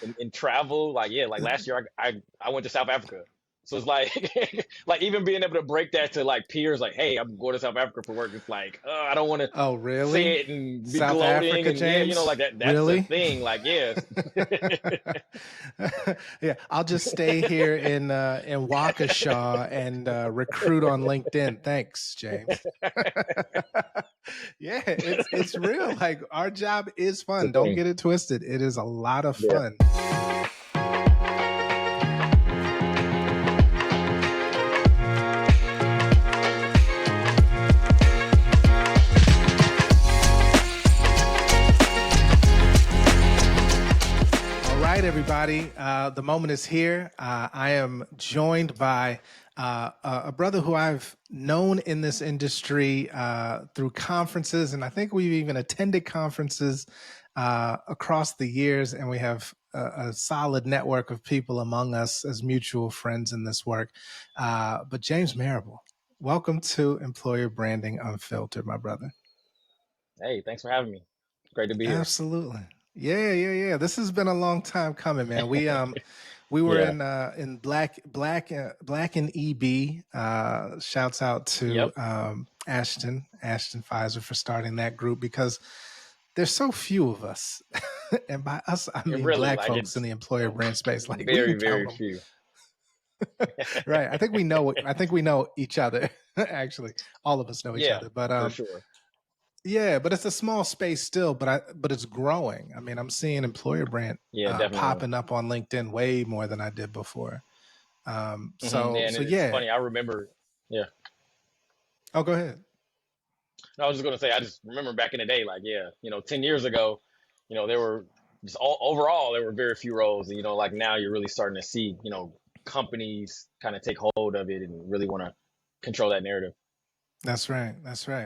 and travel. Like, yeah, like last year I went to South Africa. So it's like, like even being able to break that to like peers, like, hey, I'm going to South Africa for work. It's like, I don't want to Oh, really? say it and be South gloating. Africa, And yeah, you know, James? like that's a Really? thing. Like, yeah. Yeah, I'll just stay here in Waukesha and recruit on LinkedIn. Thanks, James. Yeah, it's real. Like our job is It's a fun. Don't thing. get it twisted. It is a lot of Yeah. fun. All right, everybody. The moment is here. I am joined by a brother who I've known in this industry through conferences, and I think we've even attended conferences across the years, and we have a solid network of people among us as mutual friends in this work. But James Marable, welcome to Employer Branding Unfiltered, my brother. Hey, thanks for having me. Great to be here. Absolutely. Yeah. This has been a long time coming, man. We were Yeah. in Black and EB. Shouts out to Yep. Ashton Pfizer for starting that group because there's so few of us, and by us I It mean really Black like folks in it's the employer brand space. Like we very, can count very them, few. right? I think we know. I think we know each other. Actually, all of us know each Yeah, other. But for sure. yeah, but it's a small space still, but it's growing. I mean, I'm seeing employer brand Yeah, definitely. popping up on LinkedIn way more than I did before. Yeah, and So it's yeah. funny. I remember. Yeah. Oh, go ahead. I was just gonna say. I just remember back in the day, like, yeah, 10 years ago, there were just overall there were very few roles, and like now you're really starting to see, companies kind of take hold of it and really want to control that narrative. That's right.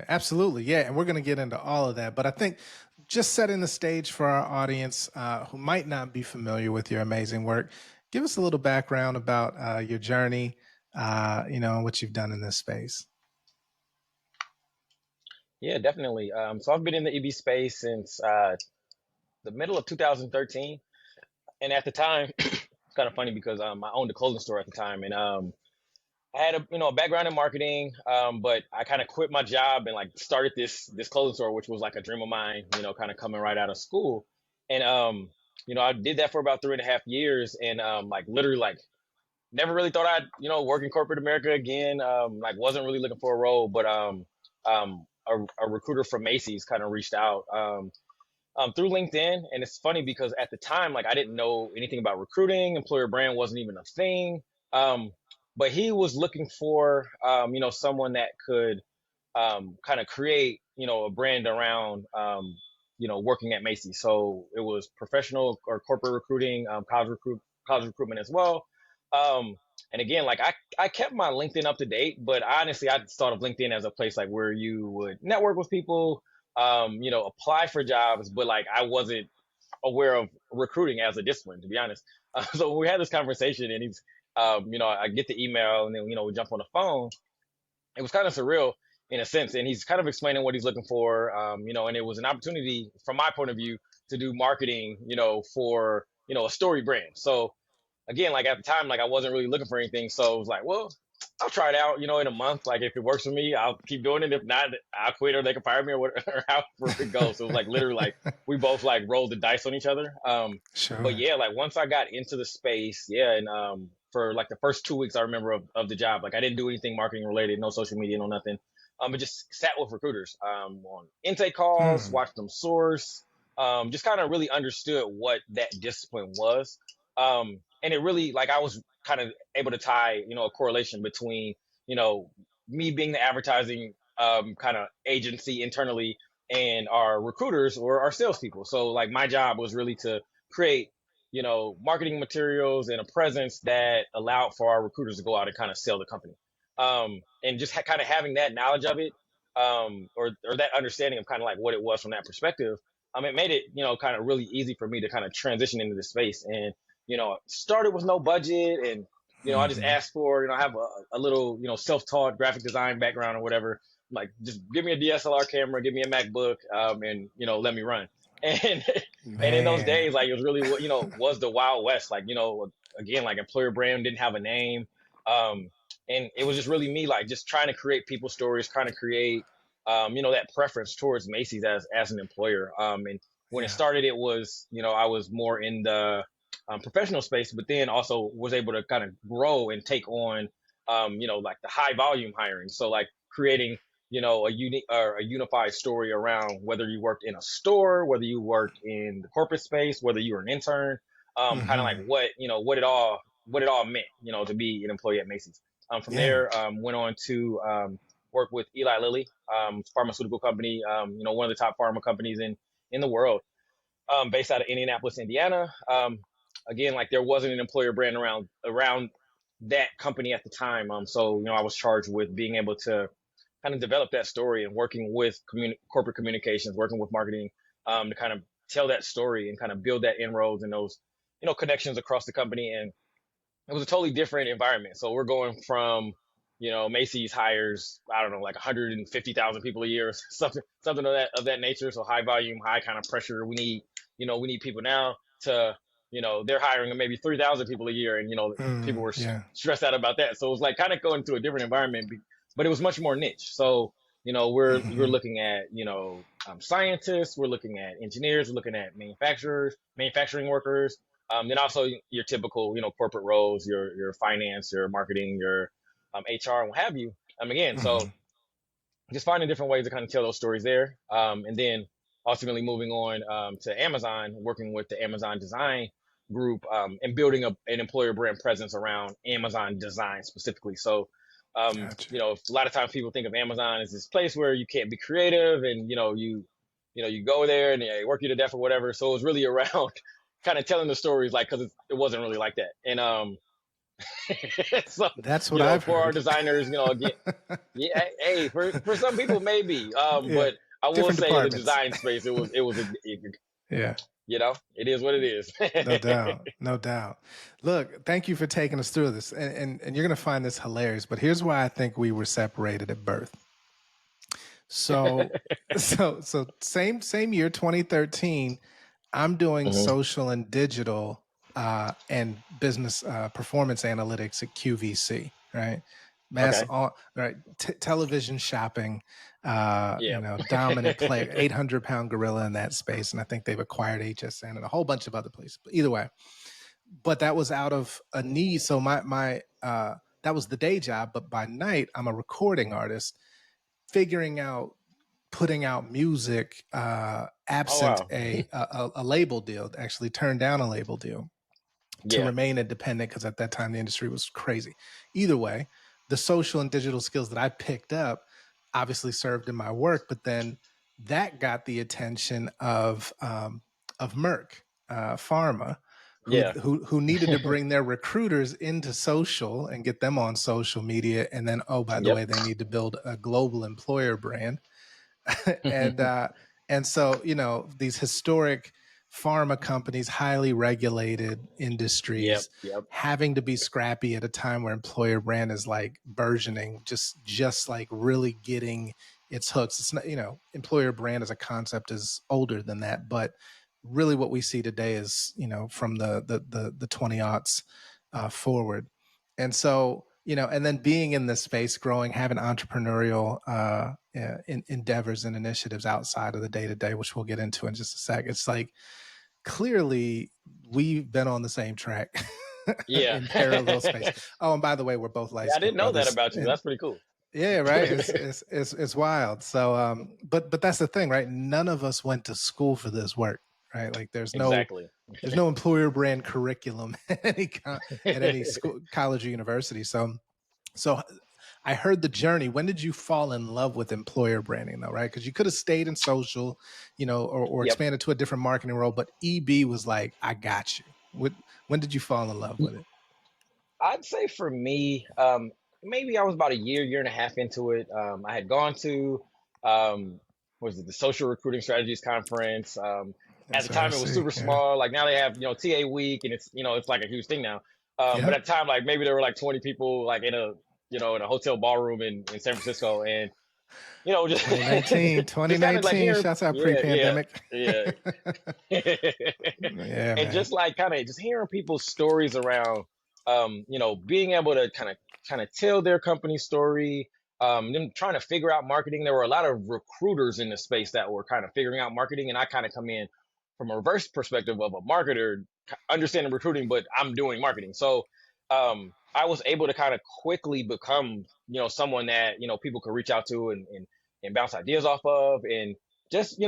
Absolutely. Yeah, and we're going to get into all of that. But I think just setting the stage for our audience who might not be familiar with your amazing work, give us a little background about your journey, and what you've done in this space. Yeah, definitely. So I've been in the EB space since the middle of 2013, and at the time, it's kind of funny because I owned a clothing store at the time, and I had a background in marketing, but I kind of quit my job and like started this clothing store, which was like a dream of mine, kind of coming right out of school, and I did that for about 3.5 years, and like literally like never really thought I'd work in corporate America again. Like wasn't really looking for a role, but a recruiter from Macy's kind of reached out. Through LinkedIn. And it's funny because at the time, like I didn't know anything about recruiting. Employer brand wasn't even a thing. Um, but he was looking for, someone that could kind of create, a brand around, working at Macy's. So it was professional or corporate recruiting, college recruitment as well. Um, and again, like I kept my LinkedIn up to date, but honestly, I thought of LinkedIn as a place like where you would network with people, apply for jobs, but like I wasn't aware of recruiting as a discipline, to be honest. So we had this conversation, and I get the email, and then we jump on the phone. It was kind of surreal in a sense, and he's kind of explaining what he's looking for, and it was an opportunity from my point of view to do marketing, for a story brand. So again, like at the time, like I wasn't really looking for anything, so it was like, well, I'll try it out, in a month. Like if it works for me, I'll keep doing it. If not, I'll quit or they can fire me or whatever, or however it goes. So it was like literally like we both like rolled the dice on each other. But Sure. yeah, like once I got into the space, yeah, and for like the first 2 weeks I remember of the job, like I didn't do anything marketing related, no social media, no nothing. But just sat with recruiters on intake calls, Hmm. watched them source, just kind of really understood what that discipline was. And it really like I was kind of able to tie, a correlation between, you know, me being the advertising kind of agency internally and our recruiters or our salespeople. So like my job was really to create, marketing materials and a presence that allowed for our recruiters to go out and kind of sell the company. And just kind of having that knowledge of it, or that understanding of kind of like what it was from that perspective, it made it, kind of really easy for me to kind of transition into the space. And started with no budget, and I just Hmm. asked for, I have a little, self-taught graphic design background or whatever. Like, just give me a DSLR camera, give me a MacBook, and let me run. and and in those Man. days, like it was really what was the Wild West. Like again, like employer brand didn't have a name, um, and it was just really me like just trying to create people stories, trying to create that preference towards Macy's as an employer. And when it Yeah. started, it was I was more in the professional space, but then also was able to kind of grow and take on like the high volume hiring. So like creating a unique or a unified story around whether you worked in a store, whether you worked in the corporate space, whether you were an intern, kind of like Mm-hmm. what it all meant, to be an employee at Macy's. From Yeah. there, went on to work with Eli Lilly, pharmaceutical company, one of the top pharma companies in the world, based out of Indianapolis, Indiana. Again, like there wasn't an employer brand around that company at the time. So I was charged with being able to kind of develop that story and working with corporate communications, working with marketing, to kind of tell that story and kind of build that inroads and those connections across the company. And it was a totally different environment. So we're going from, Macy's hires, I don't know, like 150,000 people a year, something of that nature. So high volume, high kind of pressure. We need people now to, they're hiring maybe 3,000 people a year, and people were Yeah. stressed out about that. So it was like kind of going to a different environment, but it was much more niche. So we're Mm-hmm. looking at scientists, we're looking at engineers, we're looking at manufacturing workers, then also your typical, corporate roles, your finance, your marketing, your HR, and what have you. Again, Mm-hmm. so just finding different ways to kind of tell those stories there, and then ultimately moving on to Amazon, working with the Amazon Design Group, and building an employer brand presence around Amazon design specifically. So, Gotcha. a lot of times people think of Amazon as this place where you can't be creative, and you go there and they work you to death or whatever. So it was really around kind of telling the stories, like, because it wasn't really like that. And so That's what I've for our heard. designers, again, yeah, hey, for some people maybe, Yeah. but I will Different say in the departments. design space, it was Yeah. it is what it is. No doubt. No doubt. Look, thank you for taking us through this. And you're going to find this hilarious, but here's why I think we were separated at birth. So, same year, 2013, I'm doing Hmm. social and digital and business performance analytics at QVC, right? Okay. Right? Television shopping, Yeah. dominant player, 800-pound gorilla in that space. And I think they've acquired HSN and a whole bunch of other places. But either way, but that was out of a need. So that was the day job. But by night, I'm a recording artist, figuring out putting out music Oh absent wow. a label deal, actually turned down a label deal to Yeah. remain independent because at that time the industry was crazy. Either way, the social and digital skills that I picked up obviously served in my work, but then that got the attention of Merck Pharma, Yeah. who needed to bring their recruiters into social and get them on social media, and then oh by the Yep. way, they need to build a global employer brand. and and so these historic pharma companies, highly regulated Yep. industries, Yep. having to be scrappy at a time where employer brand is like burgeoning, just like really getting its hooks. It's not, employer brand as a concept is older than that, but really what we see today is from the 20 aughts forward. And so and then being in this space, growing, having entrepreneurial endeavors and initiatives outside of the day to day, which we'll get into in just a sec. It's like clearly we've been on the same track Yeah. in parallel space. Oh, and by the way, we're both light Yeah, I skinned didn't know that brothers, about you. and That's pretty cool. yeah, right. It's wild. So, but that's the thing, right? None of us went to school for this work, right? Like, Exactly. there's no employer brand curriculum at any school, college or university. So I heard the journey. When did you fall in love with employer branding, though, right? Because you could have stayed in social, or Yep. expanded to a different marketing role, but EB was like, I got you. When did you fall in love with it? I'd say for me, maybe I was about a year and a half into it. I had gone to, um, what was it, the Social Recruiting Strategies Conference. At the time, it was SRC, super yeah. small. Like now they have, TA Week, and it's like a huge thing now. But Yep. at the time, like maybe there were like 20 people, like in a hotel ballroom in San Francisco, and just 2019, just kind of like 2019. hearing, Shouts out yeah, yeah, pre-pandemic. yeah. Yeah, And man. just like kind of just hearing people's stories around, being able to kind of tell their company story, them trying to figure out marketing. There were a lot of recruiters in the space that were kind of figuring out marketing, and I kind of come in from a reverse perspective of a marketer, understanding recruiting, but I'm doing marketing. So I was able to kind of quickly become, someone that people could reach out to and bounce ideas off of, and just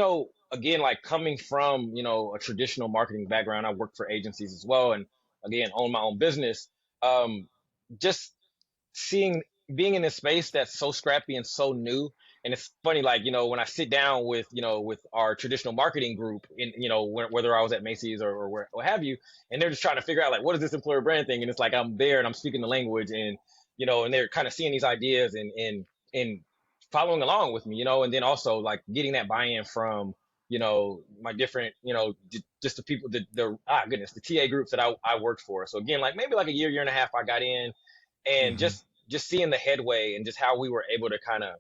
again, like coming from a traditional marketing background. I worked for agencies as well, and again own my own business. um just seeing being in this space that's so scrappy and so new. And it's funny, like when I sit down with with our traditional marketing group, in whether I was at Macy's or where, what have you, and they're just trying to figure out like, what is this employer brand thing, and it's like I'm there and I'm speaking the language, and and they're kind of seeing these ideas and following along with me, and then also like getting that buy-in from my different, just the people, the TA groups that I worked for. So again, like maybe like a year and a half I got in, and Hmm. just seeing the headway and just how we were able to kind of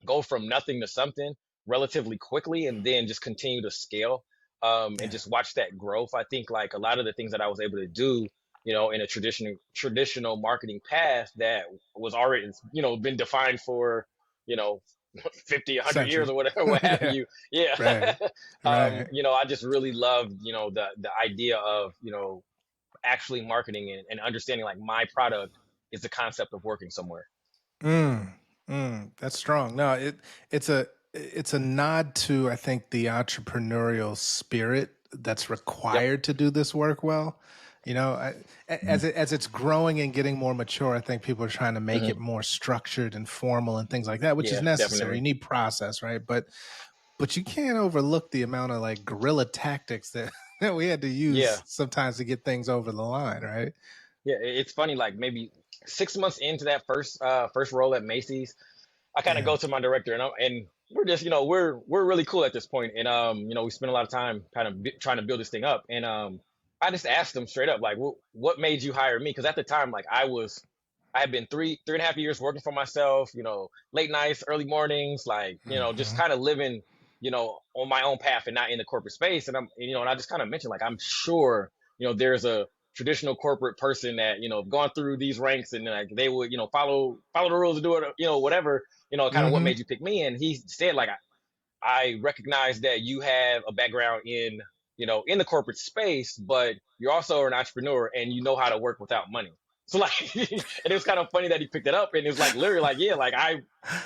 go from nothing to something relatively quickly, and then just continue to scale, and Yeah, just watch that growth. I think like a lot of the things that I was able to do, in a traditional marketing path that was already been defined for you know 50, 100 years centuries. or whatever, what have Yeah, you. Yeah. right, right. I just really loved the idea of actually marketing and understanding like my product is the concept of working somewhere. Mm, that's strong. No, it's a nod to, I think, the entrepreneurial spirit that's Yep. required to do this work well. As it's growing and getting more mature, I think people are trying to make it Hmm. more structured and formal and things like that, which is Yeah, necessary. definitely. You need process, right? But you can't overlook the amount of like guerrilla tactics that that we had to Yeah. use sometimes to get things over the line, right? Yeah, it's funny, like maybe 6 months into that first role at Macy's, I kind of Yeah. go to my director, and we're just we're really cool at this point, and we spend a lot of time kind of trying to build this thing up, and I just asked them straight up like, what made you hire me? Because at the time, like I had been three and a half years working for myself, late nights, early mornings, like just Hmm. kind of living on my own path and not in the corporate space. And and I just kind of mentioned like, I'm sure there's a traditional corporate person that gone through these ranks, and like they would follow the rules and do it, whatever, kind of what Hmm. made you pick me. And he said like, I recognize that you have a background in the corporate space, but you're also an entrepreneur and you know how to work without money. So like, and it was kind of funny that he picked it up, and it was like literally like, yeah, like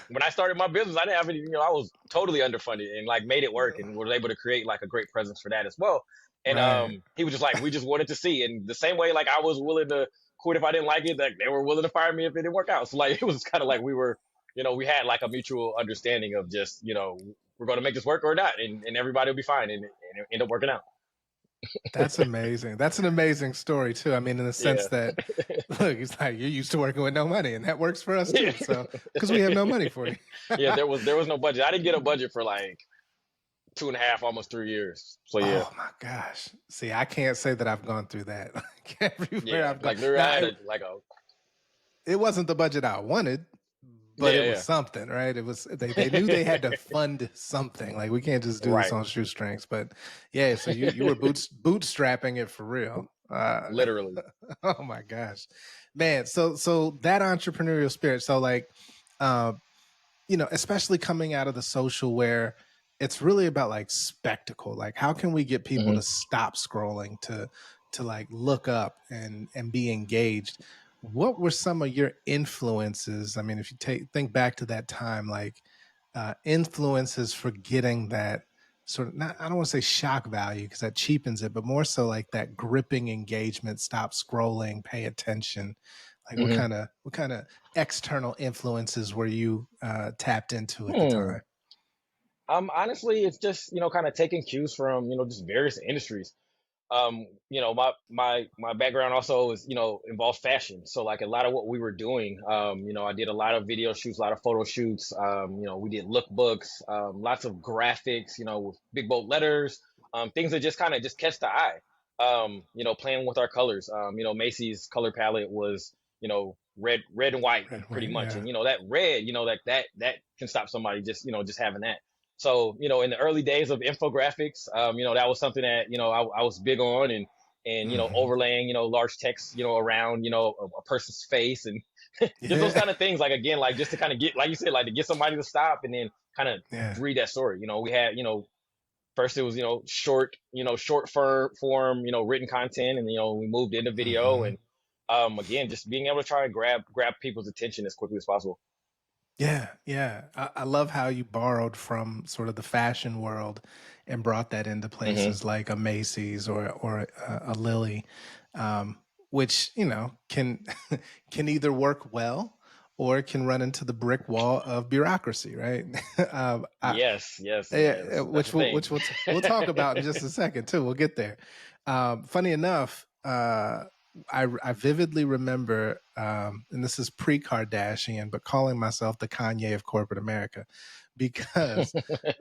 when I started my business, I didn't have any, I was totally underfunded and like made it work and was able to create like a great presence for that as well. And Right. he was just like, we just wanted to see. And the same way, like I was willing to quit if I didn't like it, like they were willing to fire me if it didn't work out. So like, it was kind of like we were, we had like a mutual understanding of just, we're going to make this work or not. And everybody will be fine. And it ended up working out. That's amazing. That's an amazing story too. I mean, in the sense Yeah. that, look, it's like you're used to working with no money, and that works for us Yeah. too. So, because we have no money for you. Yeah. There was no budget. I didn't get a budget for like 2.5, almost 3 years. So yeah. Oh my gosh. See, I can't say that I've gone through that. Like everywhere Yeah. I've gone. Like literally I Now, had it, a, like a, it wasn't the budget I wanted, but it was yeah, something, right? It was they knew they had to yeah. fund something. Like we can't just do this Right. on shoestrings. But yeah, so you were bootstrapping it for real. Literally. Oh my gosh, man. So that entrepreneurial spirit. So like, uh, especially coming out of the social where it's really about like spectacle. Like, how can we get people to Hmm. stop scrolling to like look up and be engaged? What were some of your influences? I mean, if you think back to that time, like influences for getting that sort of, not, I don't want to say shock value because that cheapens it, but more so like that gripping engagement, stop scrolling, pay attention. Like Hmm. what kind of external influences were you tapped into at the Hmm. time? Honestly, it's just, kind of taking cues from, just various industries. My background also is, involves fashion. So like a lot of what we were doing, I did a lot of video shoots, a lot of photo shoots. We did lookbooks, lots of graphics, with big bold letters, things that just kind of just catch the eye. Playing with our colors. Macy's color palette was, red and white Right, pretty right, much. yeah. And, that red, that can stop somebody just having that. So, in the early days of infographics, that was something that, I was big on, and, Hmm. overlaying, large text, around, a person's face, and just those Yeah. kind of things. Like, again, like just to kind of get, like you said, like to get somebody to stop and then kind of Yeah. read that story. We had, first it was, short form, written content, and, we moved into video, Hmm. and, again, just being able to try and grab people's attention as quickly as possible. Yeah, yeah. I love how you borrowed from sort of the fashion world and brought that into Hmm. places like a Macy's or a Lilly, um, which can can either work well or it can run into the brick wall of bureaucracy, right? Yes, yes, Yeah, yes. That's the thing. we'll talk about in just a second too. We'll get there. Funny enough, I vividly remember, and this is pre-Kardashian, but calling myself the Kanye of corporate America, because,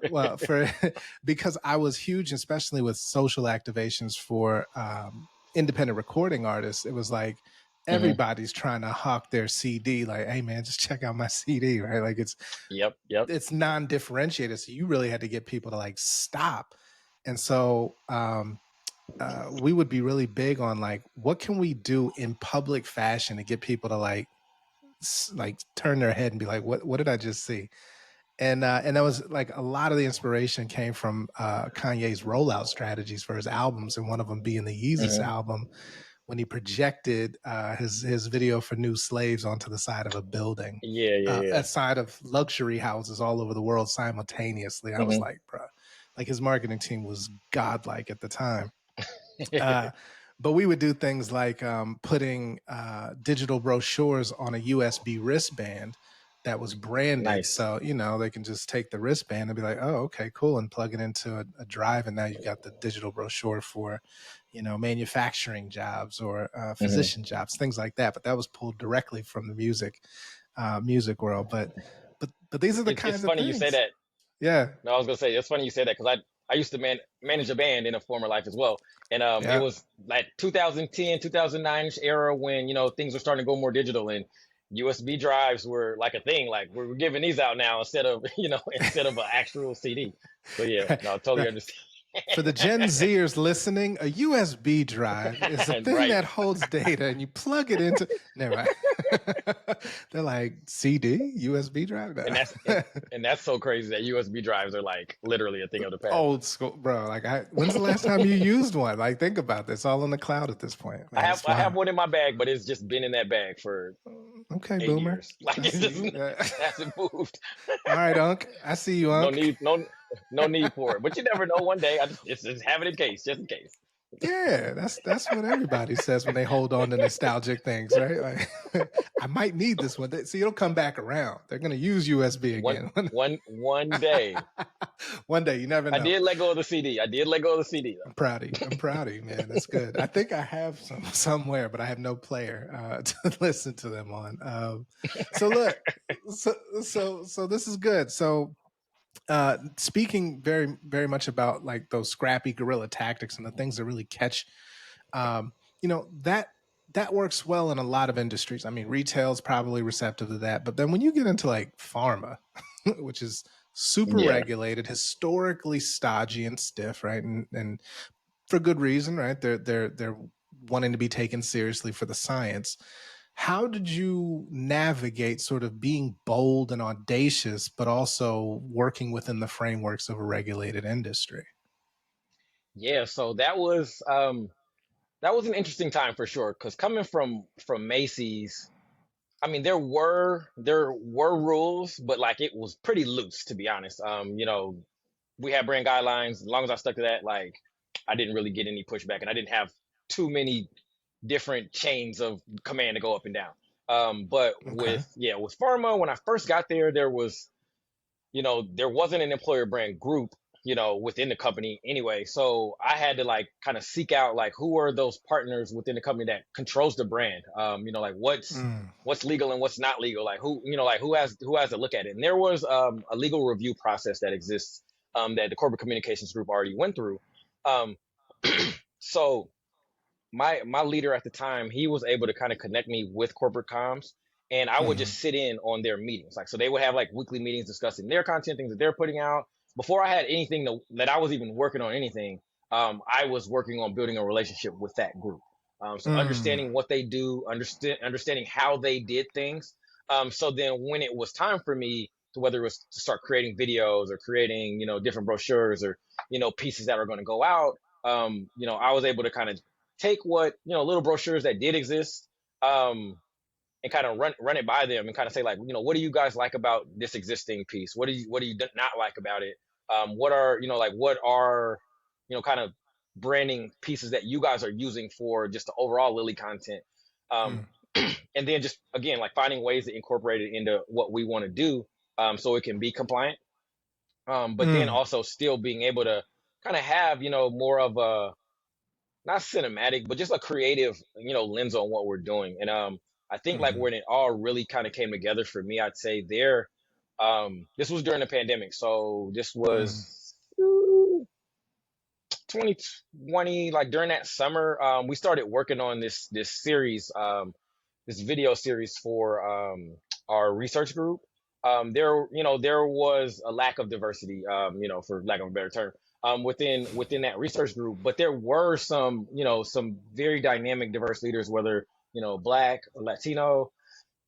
well, for because I was huge, especially with social activations for independent recording artists. It was like Hmm. everybody's trying to hawk their CD, like, "Hey, man, just check out my CD," right? Like Yep, yep. it's non-differentiated, so you really had to get people to like stop. And so we would be really big on like, what can we do in public fashion to get people to like turn their head and be like, what did I just see? And that was like a lot of the inspiration came from Kanye's rollout strategies for his albums, and one of them being the Yeezus Hmm. album, when he projected his video for New Slaves onto the side of a building, Yeah, yeah, at side of luxury houses all over the world simultaneously. I was yeah. like, bro, like his marketing team was godlike at the time. Hmm. Uh, but we would do things like putting digital brochures on a USB wristband that was branded. Nice. So, they can just take the wristband and be like, oh, okay, cool, and plug it into a drive. And now you've got the digital brochure for, manufacturing jobs or Hmm. physician jobs, things like that. But that was pulled directly from the music world. But these are the It's kinds of funny you say things. that. Yeah. No, I was gonna say it's funny you say that because I used to manage a band in a former life as well, and it Yeah. was like 2010 2009 ish era when things were starting to go more digital, and USB drives were like a thing. Like we're giving these out now instead of instead of an actual CD. So yeah, no, I totally Right. understand. For the Gen Zers listening, a USB drive is a thing Right. that holds data and you plug it into. Never mind. They're like, CD, USB drive? And that's No. and that's so crazy that USB drives are like literally a thing of the past. Old school, bro. Like, when's the last time you used one? Like, think about this. All in the cloud at this point. I Man, have it's I have wild. one in my bag, but it's just been in that bag for Okay, eight boomer. years. Like I it see just you. hasn't moved. All right, Unc. I see you, No Unc. need, no need for it. But you never know. One day, I just have it in case, just in case. Yeah, that's what everybody says when they hold on to nostalgic things, right? Like, I might need this one. See, it'll come back around. They're gonna use USB One again. one day, One day, you never I know. did let go of the CD. I did let go of the CD I'm proud of you. I'm proud of you, man. That's good. I think I have some somewhere, but I have no player to listen to them on. So look, so this is good. So speaking very very much about like those scrappy guerrilla tactics and the things that really catch, um, that works well in a lot of industries. I mean, retail's probably receptive to that, but then when you get into like pharma, which is though. super Yeah, regulated, historically stodgy and stiff, right? And for good reason, right? They're wanting to be taken seriously for the science. How did you navigate sort of being bold and audacious, but also working within the frameworks of a regulated industry? yeah. So that was an interesting time for sure. Because coming from Macy's, I mean, there were rules, but like it was pretty loose, to be honest. We had brand guidelines. As long as I stuck to that, like I didn't really get any pushback, and I didn't have too many different chains of command to go up and down. But Okay. with pharma, when I first got there, there wasn't an employer brand group, within the company anyway. So I had to like kind of seek out like who are those partners within the company that controls the brand. Like Mm, what's legal and what's not legal. Like who has to look at it. And there was a legal review process that exists that the corporate communications group already went through. Um, so my leader at the time, he was able to kind of connect me with corporate comms, and I would Mm-hmm. just sit in on their meetings. Like, so they would have like weekly meetings discussing their content, things that they're putting out. Before I had anything that I was even working on anything, I was working on building a relationship with that group. So Mm. understanding what they do, understanding how they did things. So then when it was time for me to, whether it was to start creating videos or creating, different brochures or, pieces that are going to go out, I was able to kind of take what, little brochures that did exist, and kind of run it by them and kind of say, like, what do you guys like about this existing piece? What do you not like about it? What are, what are, kind of branding pieces that you guys are using for just the overall Lily content? Um, Mm. and then just again, like finding ways to incorporate it into what we want to do, so it can be compliant. But then Mm. also still being able to kind of have, more of a, not cinematic, but just a creative, lens on what we're doing. And I think like Mm-hmm. when it all really kind of came together for me, I'd say this was during the pandemic. So this Mm-hmm. was 2020, like during that summer, we started working on this series, this video series for our research group. There was a lack of diversity, for lack of a better term, within that research group, but there were some very dynamic, diverse leaders, whether Black or Latino,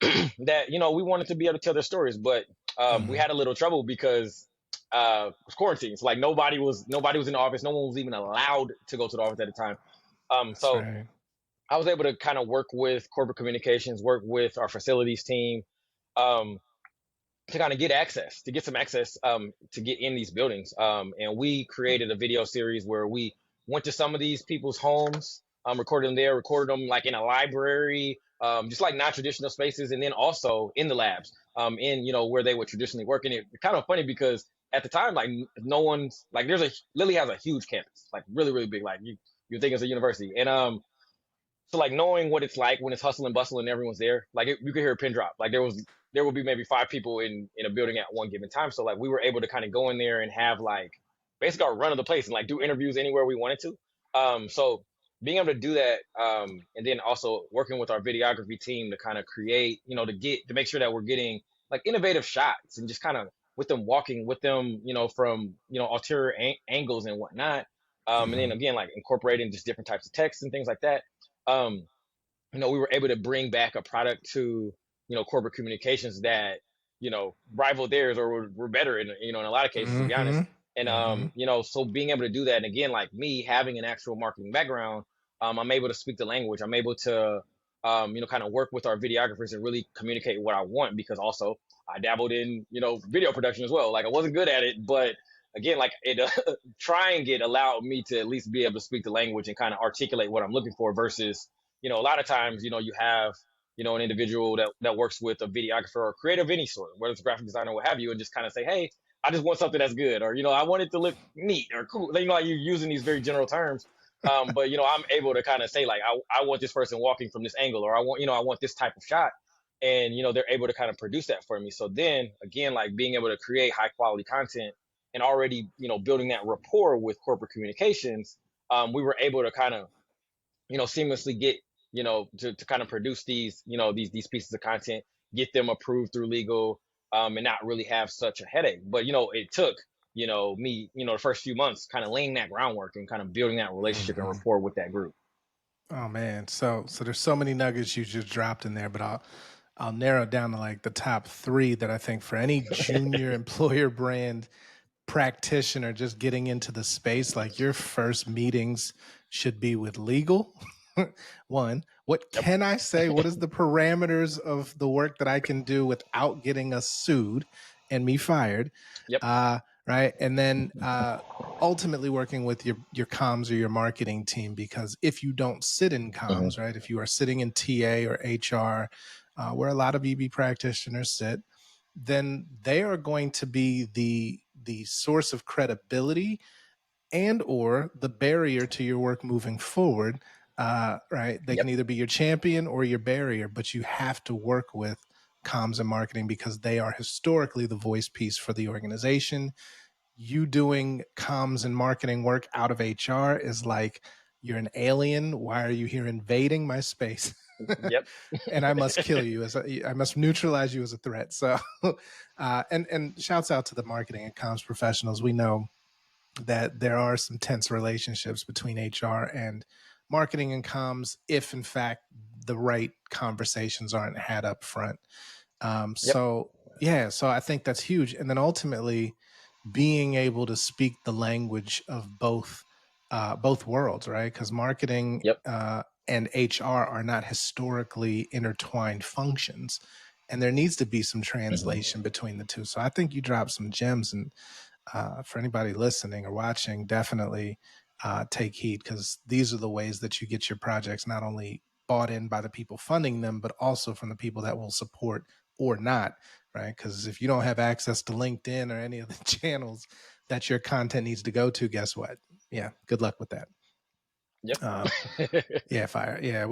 that we wanted to be able to tell their stories, but we Mm-hmm. had a little trouble because it was quarantine. So like nobody was in the office. No one was even allowed to go to the office at the time. That's So right. I was able to kind of work with corporate communications, work with our facilities team, um, to kind of get access, to get some access, to get in these buildings. And we created a video series where we went to some of these people's homes, recorded them there, recorded them like in a library, just like non-traditional spaces, and then also in the labs, in where they would traditionally work. And it's kind of funny because at the time, like no one's like, Lilly has a huge campus, like really really big, like you think it's a university, and so like knowing what it's like when it's hustle and bustle and everyone's there, like you could hear a pin drop. Like there would be maybe 5 people in a building at one given time. So like we were able to kind of go in there and have like basically our run of the place and like do interviews anywhere we wanted to. So being able to do that, and then also working with our videography team to kind of create, to make sure that we're getting like innovative shots and just kind of with them walking with them, from ulterior angles and whatnot. And then Mm-hmm. again, like incorporating just different types of text and things like that. um, we were able to bring back a product to, corporate communications that, rivaled theirs or were better in a lot of cases, to be honest. Mm-hmm. And, Mm-hmm. so being able to do that, and again, like me having an actual marketing background, I'm able to speak the language. I'm able to, kind of work with our videographers and really communicate what I want, because also I dabbled in, video production as well. Like I wasn't good at it, but again, like it, trying it allowed me to at least be able to speak the language and kind of articulate what I'm looking for versus, a lot of times, you have, an individual that works with a videographer or creative of any sort, whether it's a graphic designer or what have you, and just kind of say, hey, I just want something that's good, or, I want it to look neat or cool. Like you're using these very general terms. But, I'm able to kind of say, like, I want this person walking from this angle, or I want this type of shot. And, they're able to kind of produce that for me. So then again, like being able to create high quality content and already, building that rapport with corporate communications, we were able to kind of, seamlessly get, to kind of produce these, these pieces of content, get them approved through legal, and not really have such a headache. But, it took, me, the first few months kind of laying that groundwork and kind of building that relationship and Mm-hmm. rapport with that group. Oh man, so there's so many nuggets you just dropped in there, but I'll narrow it down to like the top three that I think for any junior employer brand practitioner just getting into the space, like your first meetings should be with legal. One, what Yep. can I say? What is the parameters of the work that I can do without getting us sued and me fired? Yep. Right. And then ultimately working with your comms or your marketing team, because if you don't sit in Hmm. comms, right, if you are sitting in TA or HR, where a lot of EB practitioners sit, then they are going to be the source of credibility and or the barrier to your work moving forward. Right, they Yep. can either be your champion or your barrier, but you have to work with comms and marketing because they are historically the voice piece for the organization. You doing comms and marketing work out of HR is like you're an alien. Why are you here invading my space? Yep. And I must kill you I must neutralize you as a threat. So, and shouts out to the marketing and comms professionals. We know that there are some tense relationships between HR and marketing and comms if, in fact, the right conversations aren't had up front. Yep. So I think that's huge. And then ultimately, being able to speak the language of both worlds, right? Because marketing Yep. and HR are not historically intertwined functions, and there needs to be some Hmm. translation between the two. So I think you dropped some gems, and for anybody listening or watching, definitely take heed, because these are the ways that you get your projects not only bought in by the people funding them, but also from the people that will support or not, right? Because if you don't have access to LinkedIn or any of the channels that your content needs to go to, guess what? Yeah, good luck with that. Yep. Uh, yeah, fire. Yeah,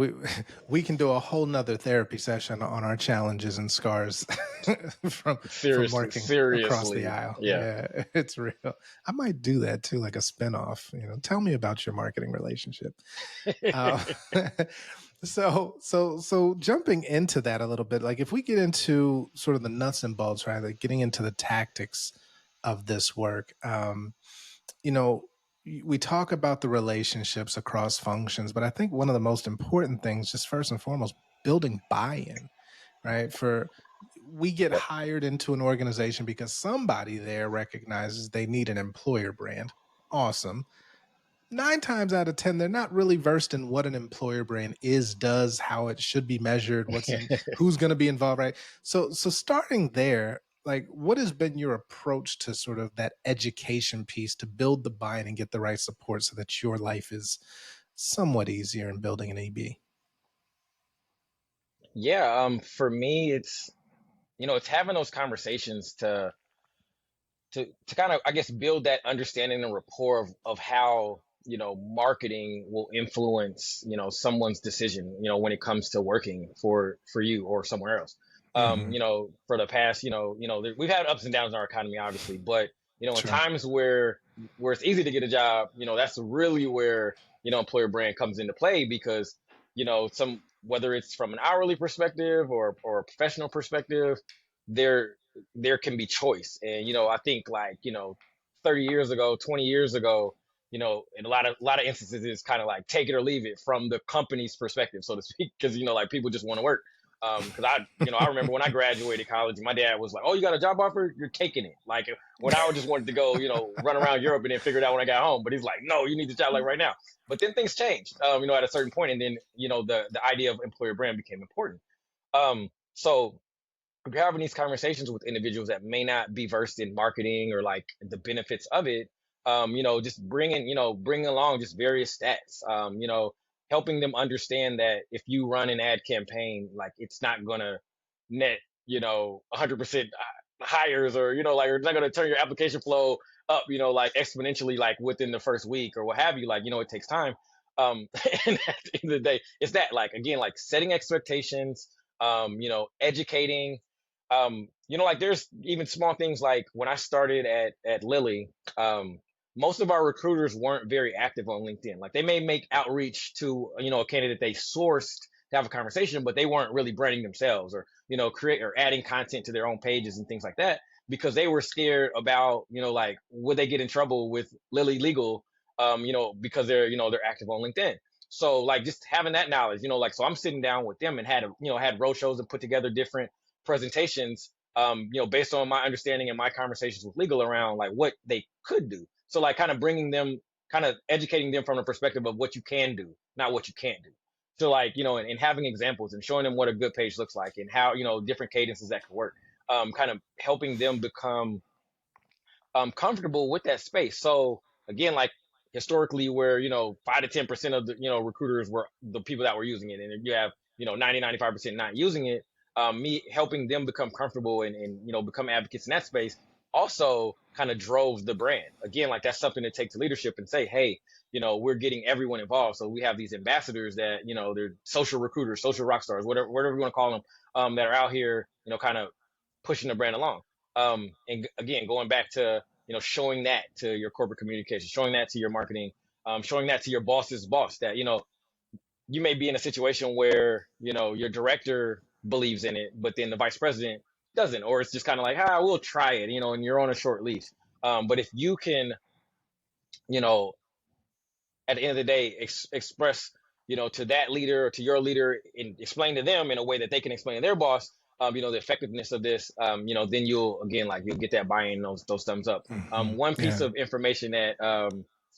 we can do a whole nother therapy session on our challenges and scars from Seriously, working across the seriously. aisle. Yeah. Yeah, it's real. I might do that too, like a spinoff. Tell me about your marketing relationship. Uh, so jumping into that a little bit, like if we get into sort of the nuts and bolts, right? Like getting into the tactics of this work. You know, we talk about the relationships across functions, but I think one of the most important things, just first and foremost, building buy-in, right? For we get Yep. hired into an organization because somebody there recognizes they need an employer brand. Awesome. 9 times out of 10, they're not really versed in what an employer brand is, does, how it should be measured, who's going to be involved, right? So starting there, like, what has been your approach to sort of that education piece to build the buy-in and get the right support so that your life is somewhat easier in building an EB? Yeah. For me, it's having those conversations to kind of, I guess, build that understanding and rapport of how, marketing will influence, someone's decision, when it comes to working for you or somewhere else. Mm-hmm. For the past, we've had ups and downs in our economy, obviously, but in Sure. times where it's easy to get a job, that's really where, employer brand comes into play because, some whether it's from an hourly perspective or a professional perspective, there there can be choice. And, I think like, 30 years ago, 20 years ago, in a lot of instances, it's kind of like take it or leave it from the company's perspective, so to speak, because, like people just want to work. Because I remember when I graduated college, my dad was like, "Oh, you got a job offer? You're taking it." Like when I just wanted to go, run around Europe and then figure it out when I got home. But he's like, "No, you need the job like right now." But then things changed, at a certain point, and then, the idea of employer brand became important. So having these conversations with individuals that may not be versed in marketing or like the benefits of it, just bringing along just various stats, helping them understand that if you run an ad campaign, like it's not gonna net, 100% hires, or, like, or it's not gonna turn your application flow up, like exponentially, like within the first week or what have you, like, it takes time. And at the end of the day, it's that, like, again, like setting expectations, educating, like there's even small things like when I started at Lilly, most of our recruiters weren't very active on LinkedIn. Like they may make outreach to, a candidate they sourced to have a conversation, but they weren't really branding themselves or, create or adding content to their own pages and things like that because they were scared about, like, would they get in trouble with Lilly Legal, because they're active on LinkedIn. So like just having that knowledge, like, so I'm sitting down with them and had road shows and put together different presentations, based on my understanding and my conversations with legal around like what they could do. So like kind of bringing them, kind of educating them from the perspective of what you can do, not what you can't do. So like, and having examples and showing them what a good page looks like and how, different cadences that could work. Kind of helping them become comfortable with that space. So again, like historically, where 5 to 10% of the recruiters were the people that were using it, and if you have 90-95% not using it, me helping them become comfortable and become advocates in that space also kind of drove the brand. Again, like that's something to take to leadership and say, hey, we're getting everyone involved. So we have these ambassadors that they're social recruiters, social rock stars, whatever you want to call them, that are out here, kind of pushing the brand along. And again, going back to showing that to your corporate communication, showing that to your marketing, showing that to your boss's boss, that you may be in a situation where, your director believes in it, but then the vice president doesn't, or it's just kind of like, we'll try it, and you're on a short leash. But if you can, you know, at the end of the day, express, to that leader or to your leader, and explain to them in a way that they can explain to their boss, the effectiveness of this, then you'll, again, like, you'll get that buy-in, those thumbs up. Hmm. One piece Yeah. of information that,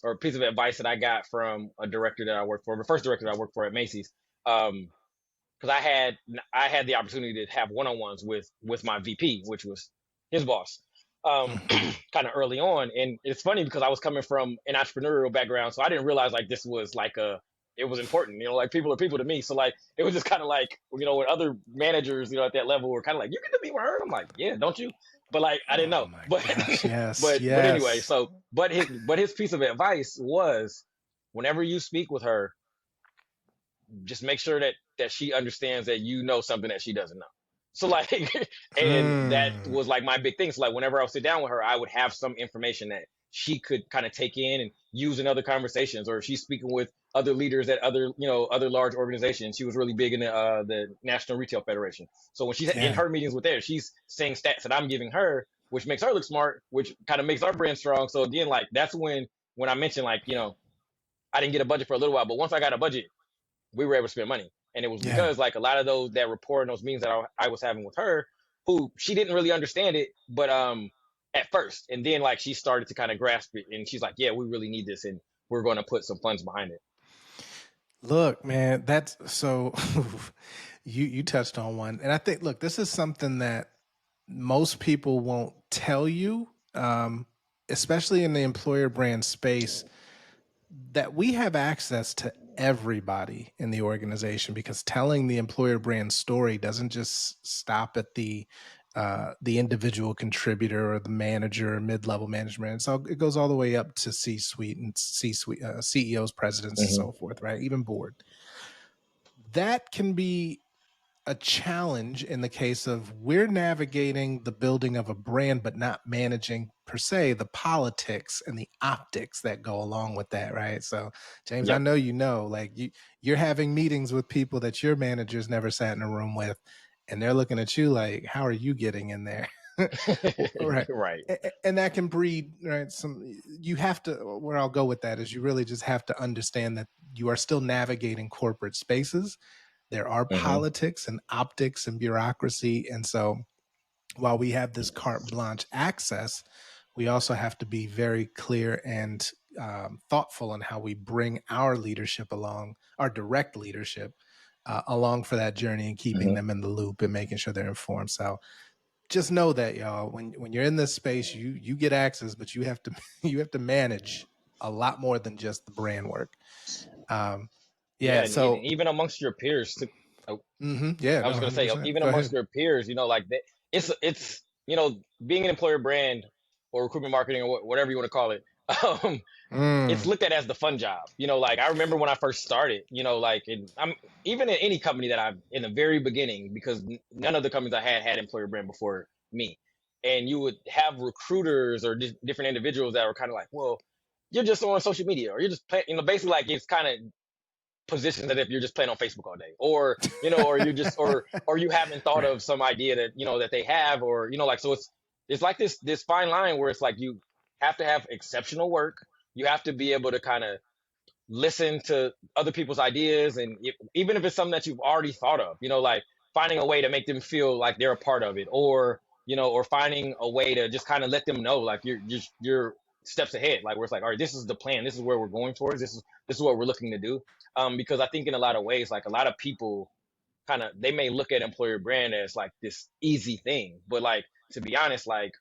or piece of advice that I got from a director that I worked for, the first director that I worked for at Macy's, um, because I had the opportunity to have one-on-ones with my VP, which was his boss, Hmm. kind of early on. And it's funny because I was coming from an entrepreneurial background, so I didn't realize like this was like it was important. Like, people are people to me, so like it was just kind of like, when other managers, at that level were kind of like, "You get to meet with her." I'm like, "Yeah, don't you?" But like, I didn't Oh know. my But gosh. Yes. but anyway, Yes. so but his piece of advice was, whenever you speak with her, just make sure that she understands that you know something that she doesn't know. So like, and that Mm. was like my big thing. So like, whenever I would sit down with her, I would have some information that she could kind of take in and use in other conversations, or if she's speaking with other leaders at other large organizations. She was really big in the National Retail Federation. So when she's in Yeah. her meetings with there, she's saying stats that I'm giving her, which makes her look smart, which kind of makes our brand strong. So again, like, that's when I mentioned, like, I didn't get a budget for a little while, but once I got a budget, we were able to spend money. And it was Yeah. because, like, a lot of those that report in those meetings that I was having with her, who she didn't really understand it, but at first, and then like she started to kind of grasp it, and she's like, "Yeah, we really need this, and we're going to put some funds behind it." Look, man, that's so you touched on one. And I think, look, this is something that most people won't tell you, especially in the employer brand space, that we have access to everybody in the organization, because telling the employer brand story doesn't just stop at the individual contributor or the manager or mid-level management. So it goes all the way up to C-suite and C-suite CEOs, presidents, and Hmm. so forth, right? Even board. That can be a challenge in the case of we're navigating the building of a brand, but not managing per se the politics and the optics that go along with that, right? So, James, I Yep. know like you're having meetings with people that your managers never sat in a room with, and they're looking at you like, how are you getting in there? Right. Right. And that can breed, right, some, you have to, where I'll go with that is you really just have to understand that you are still navigating corporate spaces. There are Hmm. politics and optics and bureaucracy. And so while we have this carte blanche access, we also have to be very clear and thoughtful in how we bring our leadership along, our direct leadership along for that journey, and keeping Hmm. them in the loop and making sure they're informed. So just know that, y'all, when you're in this space, you get access, but you have to you have to manage a lot more than just the brand work. Um, Yeah, yeah. and So even amongst your peers too. yeah, I no, was gonna say, 100%. even Go amongst ahead. their peers, like that, it's being an employer brand or recruitment marketing or whatever you want to call it. Um, it's Mm. looked at as the fun job. Like, I remember when I first started, like, I'm even in any company that I'm in the very beginning, because none of the companies I had employer brand before me, and you would have recruiters or different individuals that were kind of like, well, you're just on social media, or you're just playing, basically, like, it's kind of positions that if you're just playing on Facebook all day, or or you just or you haven't thought Right. of some idea that that they have, or like, so it's like this fine line where it's like you have to have exceptional work, you have to be able to kind of listen to other people's ideas, and even if it's something that you've already thought of, like finding a way to make them feel like they're a part of it, or or finding a way to just kind of let them know, like, you're steps ahead, like, where it's like, all right, this is the plan, this is where we're going towards, this is what we're looking to do. Because I think in a lot of ways, like, a lot of people kind of, they may look at employer brand as like this easy thing, but like, to be honest, like,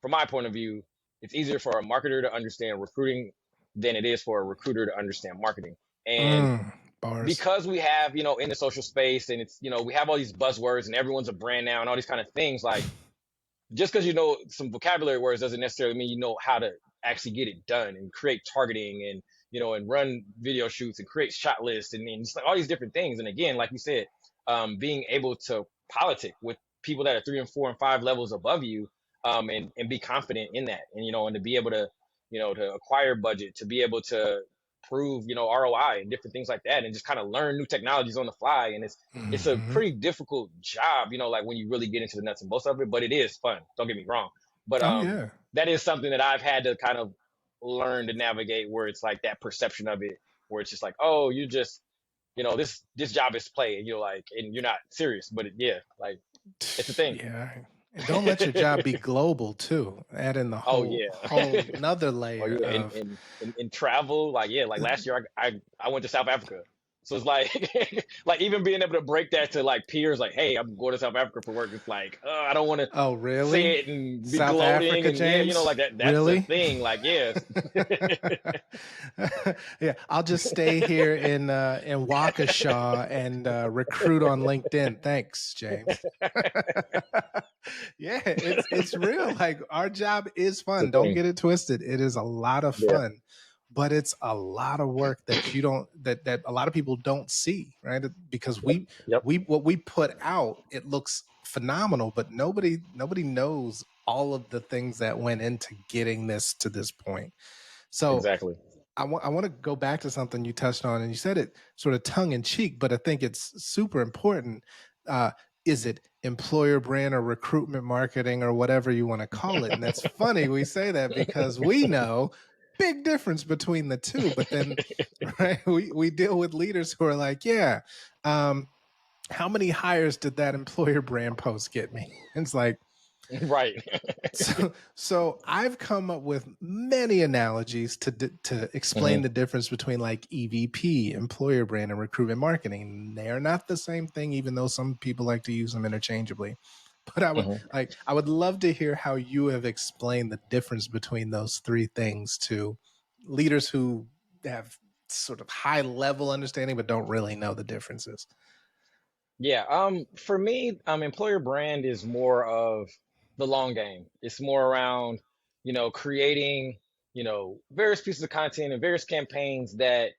from my point of view, it's easier for a marketer to understand recruiting than it is for a recruiter to understand marketing. And Bars. because we have, in the social space, and it's, we have all these buzzwords, and everyone's a brand now, and all these kind of things, like, just because you know some vocabulary words doesn't necessarily mean you know how to actually get it done and create targeting, and and run video shoots and create shot lists, and just like all these different things. And again, like you said, being able to politic with people that are 3 and 4 and 5 levels above you, and be confident in that, and and to be able to to acquire budget, to be able to prove, ROI and different things like that, and just kind of learn new technologies on the fly. And it's a Hmm. pretty difficult job, like when you really get into the nuts and bolts of it, but it is fun. Don't get me wrong. But Oh yeah. that is something that I've had to kind of learn to navigate, where it's like that perception of it, where it's just like, oh, you just, this job is play, and you're like, and you're not serious. But yeah, like it's a thing. Yeah. And don't let your job be global too. Add in the Oh whole yeah. nother Oh layer yeah, of in travel, like yeah, like last year I went to South Africa, so it's like like even being able to break that to like peers, like hey, I'm going to South Africa for work. It's like I don't want to oh say really? it and be South gloating, Africa, and yeah, James? like that's a Really? thing. Like yeah, Yeah, I'll just stay here in Waukesha and recruit on LinkedIn. Thanks, James. Yeah, it's real. Like our job is it's a fun. Don't thing. get it twisted. It is a lot of Yeah. fun, but it's a lot of work that you don't that a lot of people don't see, right? Because Yep. Yep. we what we put out, it looks phenomenal, but nobody knows all of the things that went into getting this to this point. So Exactly. I want to go back to something you touched on, and you said it sort of tongue in cheek, but I think it's super important. Uh, is it employer brand or recruitment marketing or whatever you want to call it? And that's funny we say that because we know big difference between the two. But then, right, we deal with leaders who are like, yeah, um, how many hires did that employer brand post get me? It's like, Right. so I've come up with many analogies to explain Hmm. the difference between like EVP, employer brand, and recruitment marketing. They are not the same thing, even though some people like to use them interchangeably. But Hmm. I would love to hear how you have explained the difference between those three things to leaders who have sort of high level understanding but don't really know the differences. Yeah, for me, employer brand is more of the long game. It's more around, creating, various pieces of content and various campaigns that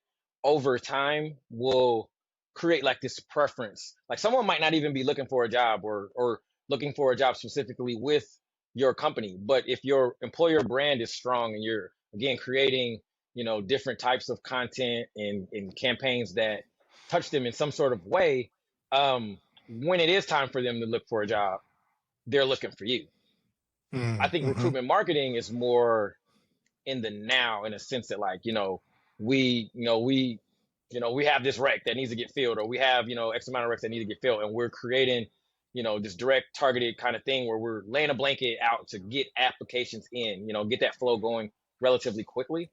over time will create like this preference. Like someone might not even be looking for a job, or looking for a job specifically with your company, but if your employer brand is strong and you're again creating, different types of content and campaigns that touch them in some sort of way, when it is time for them to look for a job, they're looking for you. I think Mm-hmm. recruitment marketing is more in the now, in a sense that like, we, we have this rec that needs to get filled, or we have, X amount of recs that need to get filled. And we're creating, this direct targeted kind of thing where we're laying a blanket out to get applications in, get that flow going relatively quickly.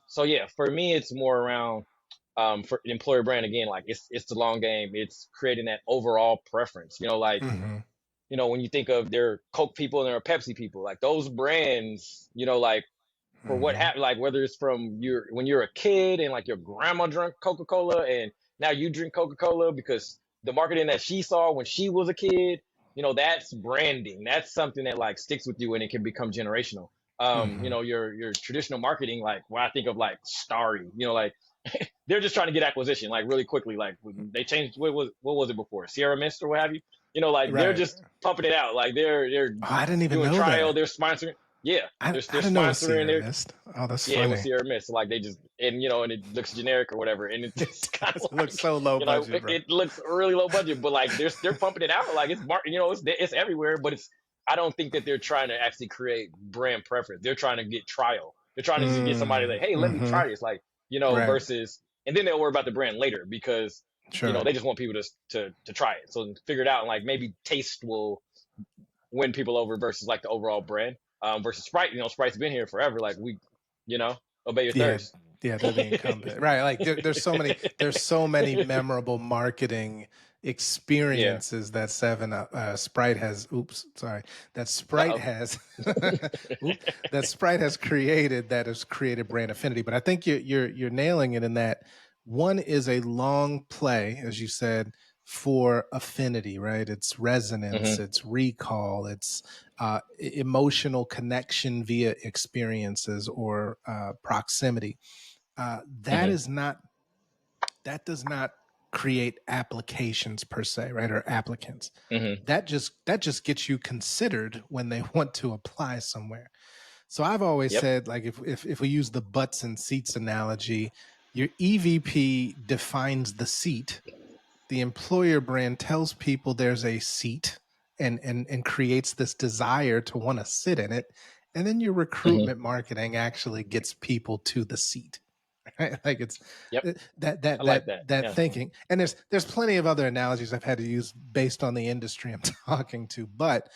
So yeah, for me, it's more around, for employer brand again, like it's the long game. It's creating that overall preference. Like Mm-hmm. when you think of their Coke people and their Pepsi people, like those brands, like for what Mm-hmm. happened, like whether it's from your when you're a kid and like your grandma drank Coca-Cola and now you drink Coca-Cola because the marketing that she saw when she was a kid, that's branding. That's something that like sticks with you and it can become generational. Mm-hmm. Your traditional marketing, like when I think of like Starry, like they're just trying to get acquisition like really quickly. Like they changed what was it before? Sierra Mist or what have you? Like they're Right. just pumping it out. Like they're Oh, I didn't even doing know trial, that. they're sponsoring. Yeah, I they're didn't know it was sponsoring Sierra their Mist. Oh, that's yeah, it was funny. Sierra Mist. So like they just and it looks generic or whatever. And it's It just kind does of look like, so low budget, it, bro. it looks really low budget, but like they're pumping it out. Like it's everywhere, but I don't think that they're trying to actually create brand preference. They're trying to get trial. They're trying to just get somebody like, hey, let me Mm-hmm. try this. Like, Right. versus, and then they'll worry about the brand later because, Sure. they just want people to try it. So figure it out. And like maybe taste will win people over versus like the overall brand. Versus Sprite, Sprite's been here forever. Like you know, obey your Yeah. thirst. Yeah, they're the incumbent. Right. Like there's so many memorable marketing Yeah. experiences that Sprite has oops, sorry. That Sprite Uh-oh. has oop, that Sprite has created that has created brand affinity. But I think you're nailing it in that one is a long play, as you said, for affinity, right? It's resonance, Hmm. it's recall, it's emotional connection via experiences or proximity. That Hmm. is not that does not create applications per se, right? Or applicants. Hmm. That just gets you considered when they want to apply somewhere. So I've always Yep. said, like, if we use the butts and seats analogy, your EVP defines the seat. The employer brand tells people there's a seat and creates this desire to want to sit in it. And then your Hmm. recruitment marketing actually gets people to the seat. Right? Like it's Yep. that I like that. Yeah. thinking. And there's plenty of other analogies I've had to use based on the industry I'm talking to. But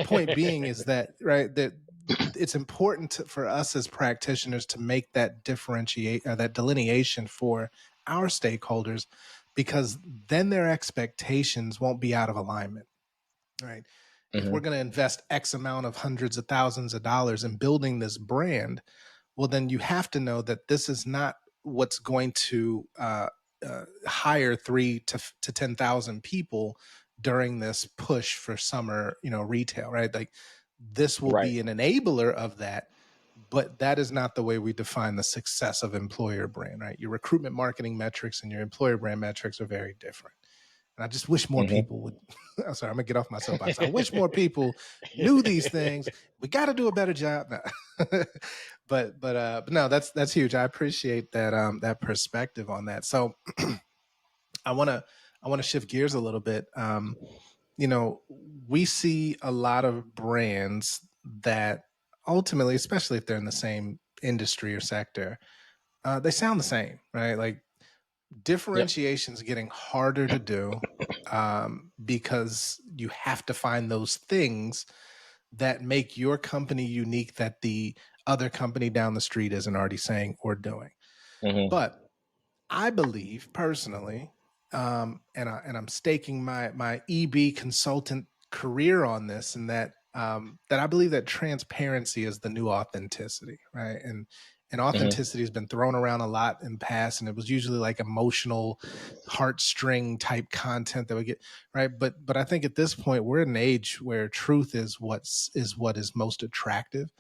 point being is that, right, that it's important for us as practitioners to make that differentiate that delineation for our stakeholders, because then their expectations won't be out of alignment, right? If we're Hmm. going to invest X amount of hundreds of thousands of dollars in building this brand, well, then you have to know that this is not what's going to hire 3 to 10,000 people during this push for summer, retail, right? Like this will Right. be an enabler of that, but that is not the way we define the success of employer brand, right? Your recruitment marketing metrics and your employer brand metrics are very different. And I just wish more Hmm. people would. I'm sorry, I'm gonna get off my soapbox. I wish more people knew these things. We got to do a better job. No. but no, that's huge. I appreciate that perspective on that. So I wanna shift gears a little bit. You know, we see a lot of brands that ultimately, especially if they're in the same industry or sector, they sound the same, right? Like Yep. differentiation is getting harder to do, because you have to find those things that make your company unique that the other company down the street isn't already saying or doing. Hmm. But I believe personally, and I'm staking my EB consultant career on this, and that I believe that transparency is the new authenticity, right? And Hmm. authenticity has been thrown around a lot in the past, and it was usually like emotional, heartstring type content that we get, right? But I think at this point we're in an age where truth is what is most attractive.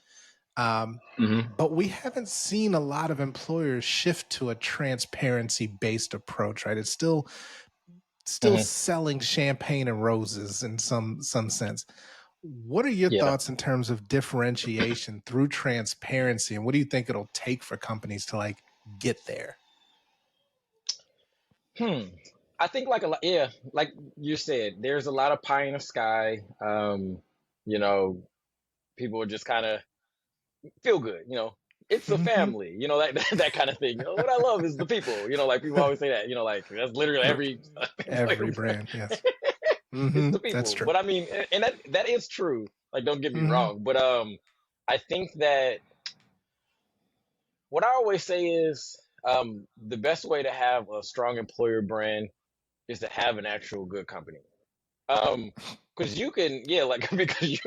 Hmm. But we haven't seen a lot of employers shift to a transparency based approach, right? It's still Hmm. selling champagne and roses in some sense. What are your Yeah. thoughts in terms of differentiation through transparency, and what do you think it'll take for companies to like get there? Hmm. I think like a lot, yeah, like you said, there's a lot of pie in the sky. You know, people are just kind of feel good. It's a Mm-hmm. family. That kind of thing. What I love is the people. Like people always say that. Like that's literally every Every employer. brand, yes. It's Mm-hmm. the That's people. true. But I mean, and that is true. Like, don't get me Mm-hmm. wrong. But I think that what I always say is the best way to have a strong employer brand is to have an actual good company. Um, because you can, yeah, like because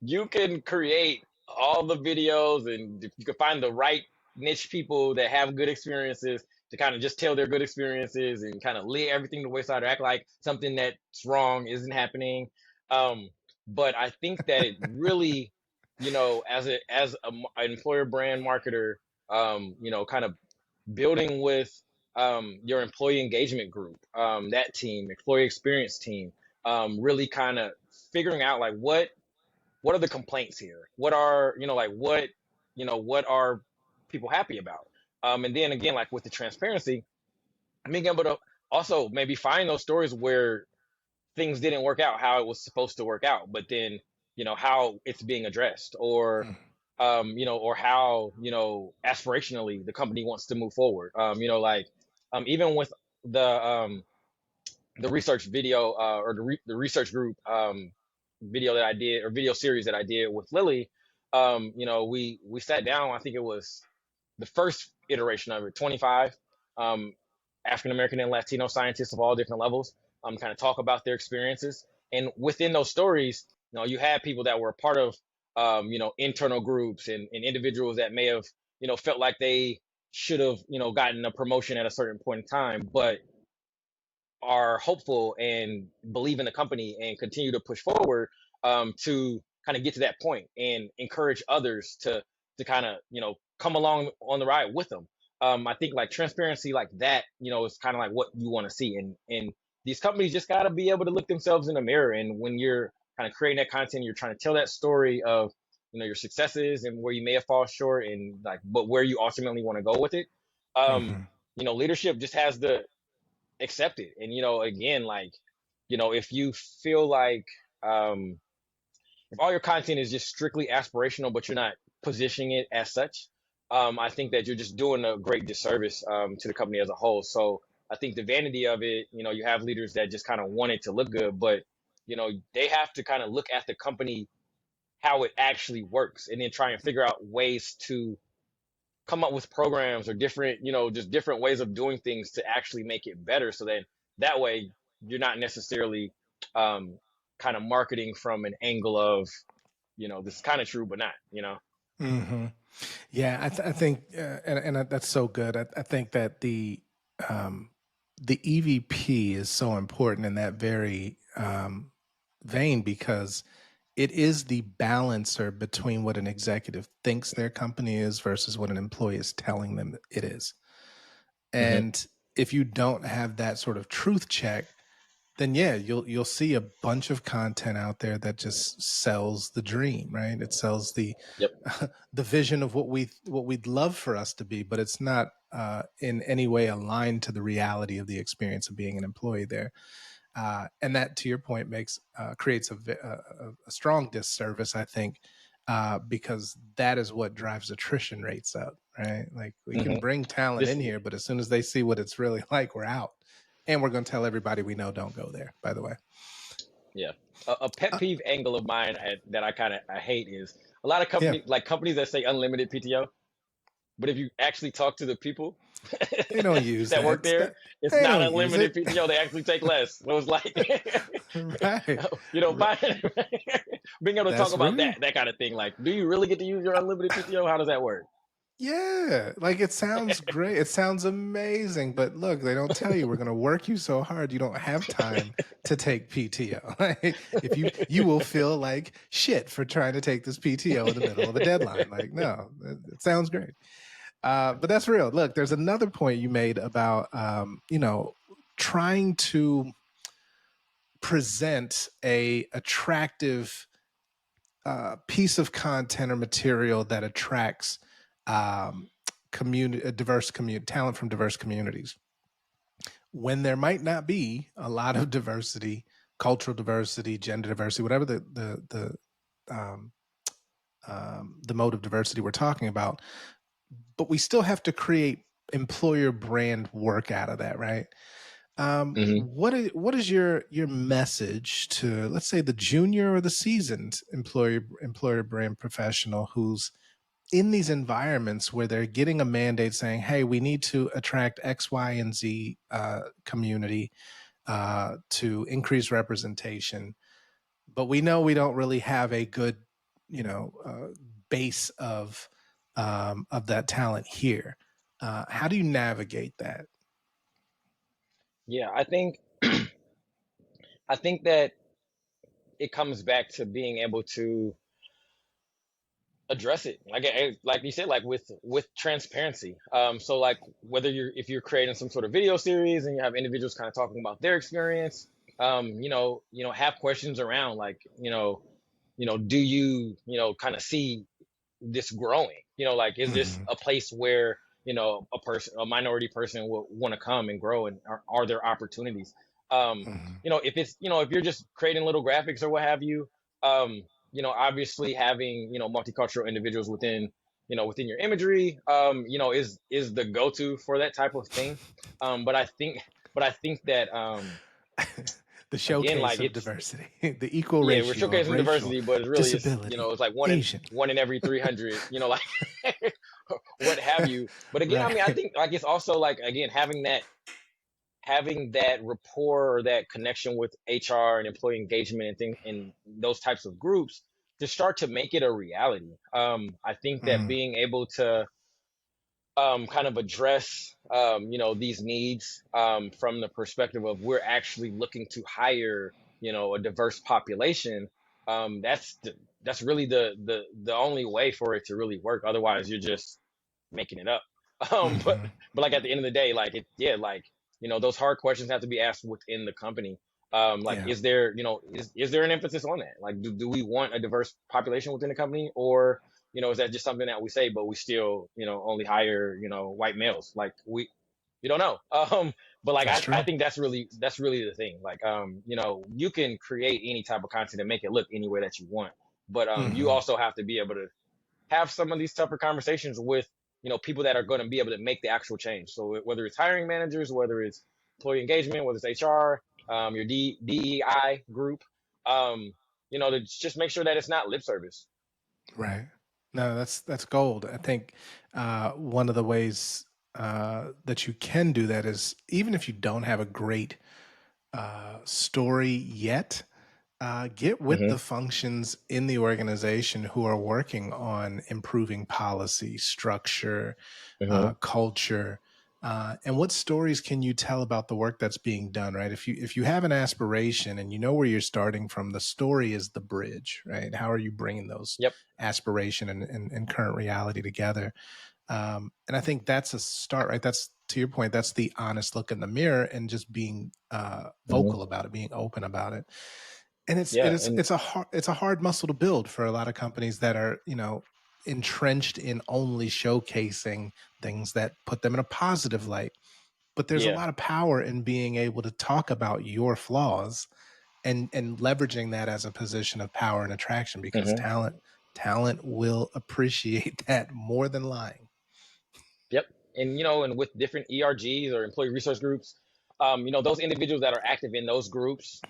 you can create all the videos and you can find the right niche people that have good experiences to kind of just tell their good experiences and kind of lay everything to the wayside or act like something that's wrong isn't happening. Um, but I think that it really, an employer brand marketer, kind of building with your employee engagement group, that team, employee experience team, really kind of figuring out like what are the complaints here? What are what are people happy about? And then again, like with the transparency, being able to also maybe find those stories where things didn't work out how it was supposed to work out, but then how it's being addressed, or how aspirationally the company wants to move forward. Like even with the research video, or the research group video that I did, or video series that I did with Lily. We sat down. I think it was the first iteration of it, 25 um, African American and Latino scientists of all different levels, kind of talk about their experiences. And within those stories, you had people that were a part of, internal groups, and individuals that may have, felt like they should have, gotten a promotion at a certain point in time, but are hopeful and believe in the company and continue to push forward, to kind of get to that point and encourage others to kind of come along on the ride with them. I think like transparency like that, is kind of like what you want to see, and these companies just got to be able to look themselves in the mirror. And when you're kind of creating that content, you're trying to tell that story of your successes and where you may have fallen short, and like, but where you ultimately want to go with it. Um, Mm-hmm. Leadership just has to accept it. And, again, like, if you feel like, um, if all your content is just strictly aspirational, but you're not positioning it as such, I think that you're just doing a great disservice to the company as a whole. So I think the vanity of it, you have leaders that just kind of want it to look good, but they have to kind of look at the company, how it actually works, and then try and figure out ways to come up with programs or different, just different ways of doing things to actually make it better. So then that way you're not necessarily um, kind of marketing from an angle of, this is kind of true, but not. Mm-hmm. Yeah, I think, and that's so good. I think that um, the EVP is so important in that very vein, because it is the balancer between what an executive thinks their company is versus what an employee is telling them it is. Hmm. And if you don't have that sort of truth check, then yeah, you'll see a bunch of content out there that just sells the dream, right? It sells the Yep. the vision of what we'd love for us to be, but it's not in any way aligned to the reality of the experience of being an employee there. And that, to your point, makes creates a strong disservice, I think, because that is what drives attrition rates up, right? Like, we can Hmm. bring talent This, in here, but as soon as they see what it's really like, we're out, and we're going to tell everybody we know don't go there. By the way, yeah, a pet uh, peeve angle of mine that I hate is a lot of yeah, companies that say unlimited PTO, but if you actually talk to the people they don't use that work that. there, it's They not don't use unlimited it, PTO. They actually take less. So it's like, right? R- being able to talk That's about real. that kind of thing. Like, do you really get to use your unlimited PTO? How does that work? Yeah, like, it sounds great. It sounds amazing, but look, they don't tell you we're going to work you so hard you don't have time to take PTO. Like, if you will feel like shit for trying to take this PTO in the middle of a deadline. Like, no, it sounds great. But that's real. Look, there's another point you made about trying to present a attractive piece of content or material that attracts um, community, a diverse community, talent from diverse communities, when there might not be a lot of diversity, cultural diversity, gender diversity, whatever um, the mode of diversity we're talking about. But we still have to create employer brand work out of that, right? Hmm. What is your message to, let's say, the junior or the seasoned employer brand professional who's in these environments where they're getting a mandate saying, "Hey, we need to attract X, Y, and Z community to increase representation, but we know we don't really have a good, base of that talent here." How do you navigate that? Yeah, I think that it comes back to being able to address it, like you said, like with transparency. So like, whether if you're creating some sort of video series and you have individuals kind of talking about their experience, have questions around, like, do you kind of see this growing? Like, is this Mm-hmm. a place where a minority person will want to come and grow, and are there opportunities? Mm-hmm. If it's, if you're just creating little graphics or what have you, um, obviously having multicultural individuals within your imagery, is the go-to for that type of thing. But I think that, The again, showcase like, of it's, diversity, the equal yeah, we're ratio of showcasing racial, diversity, but disability, it's like one in Asian. one in every 300, like, what have you. But again, I mean, I Right. think, like, it's also like, again, having that rapport or that connection with HR and employee engagement and things in those types of groups to start to make it a reality. I think that Mm, being able to kind of address these needs from the perspective of, we're actually looking to hire a diverse population. That's really the only way for it to really work. Otherwise, you're just making it up. But mhm. like, at the end of the day, like, those hard questions have to be asked within the company. Like, Yeah. is there, is there an emphasis on that? Like, do we want a diverse population within the company, or, is that just something that we say, but we still, only hire, white males? Like, we don't know. But like, That's I true. think that's really the thing. Like, you can create any type of content and make it look any way that you want, but you Hmm. also have to be able to have some of these tougher conversations with, people that are going to be able to make the actual change. So whether it's hiring managers, whether it's employee engagement, whether it's HR, your DEI group, to just make sure that it's not lip service. Right. No, that's gold. I think one of the ways that you can do that is even if you don't have a great story yet, get with Hmm. the functions in the organization who are working on improving policy, structure, Hmm. culture, and what stories can you tell about the work that's being done? Right. If you have an aspiration and you know where you're starting from, the story is the bridge. Right. How are you bringing those Yep. aspiration and current reality together? And I think that's a start, right? That's to your point. That's the honest look in the mirror and just being Hmm. vocal about it, being open about it. And it's it Yeah. is And it's a hard muscle to build for a lot of companies that are entrenched in only showcasing things that put them in a positive light. But there's a yeah. lot of power in being able to talk about your flaws and leveraging that as a position of power and attraction because Hmm. talent will appreciate that more than lying. Yep. And and with different ERGs or employee resource groups, those individuals that are active in those groups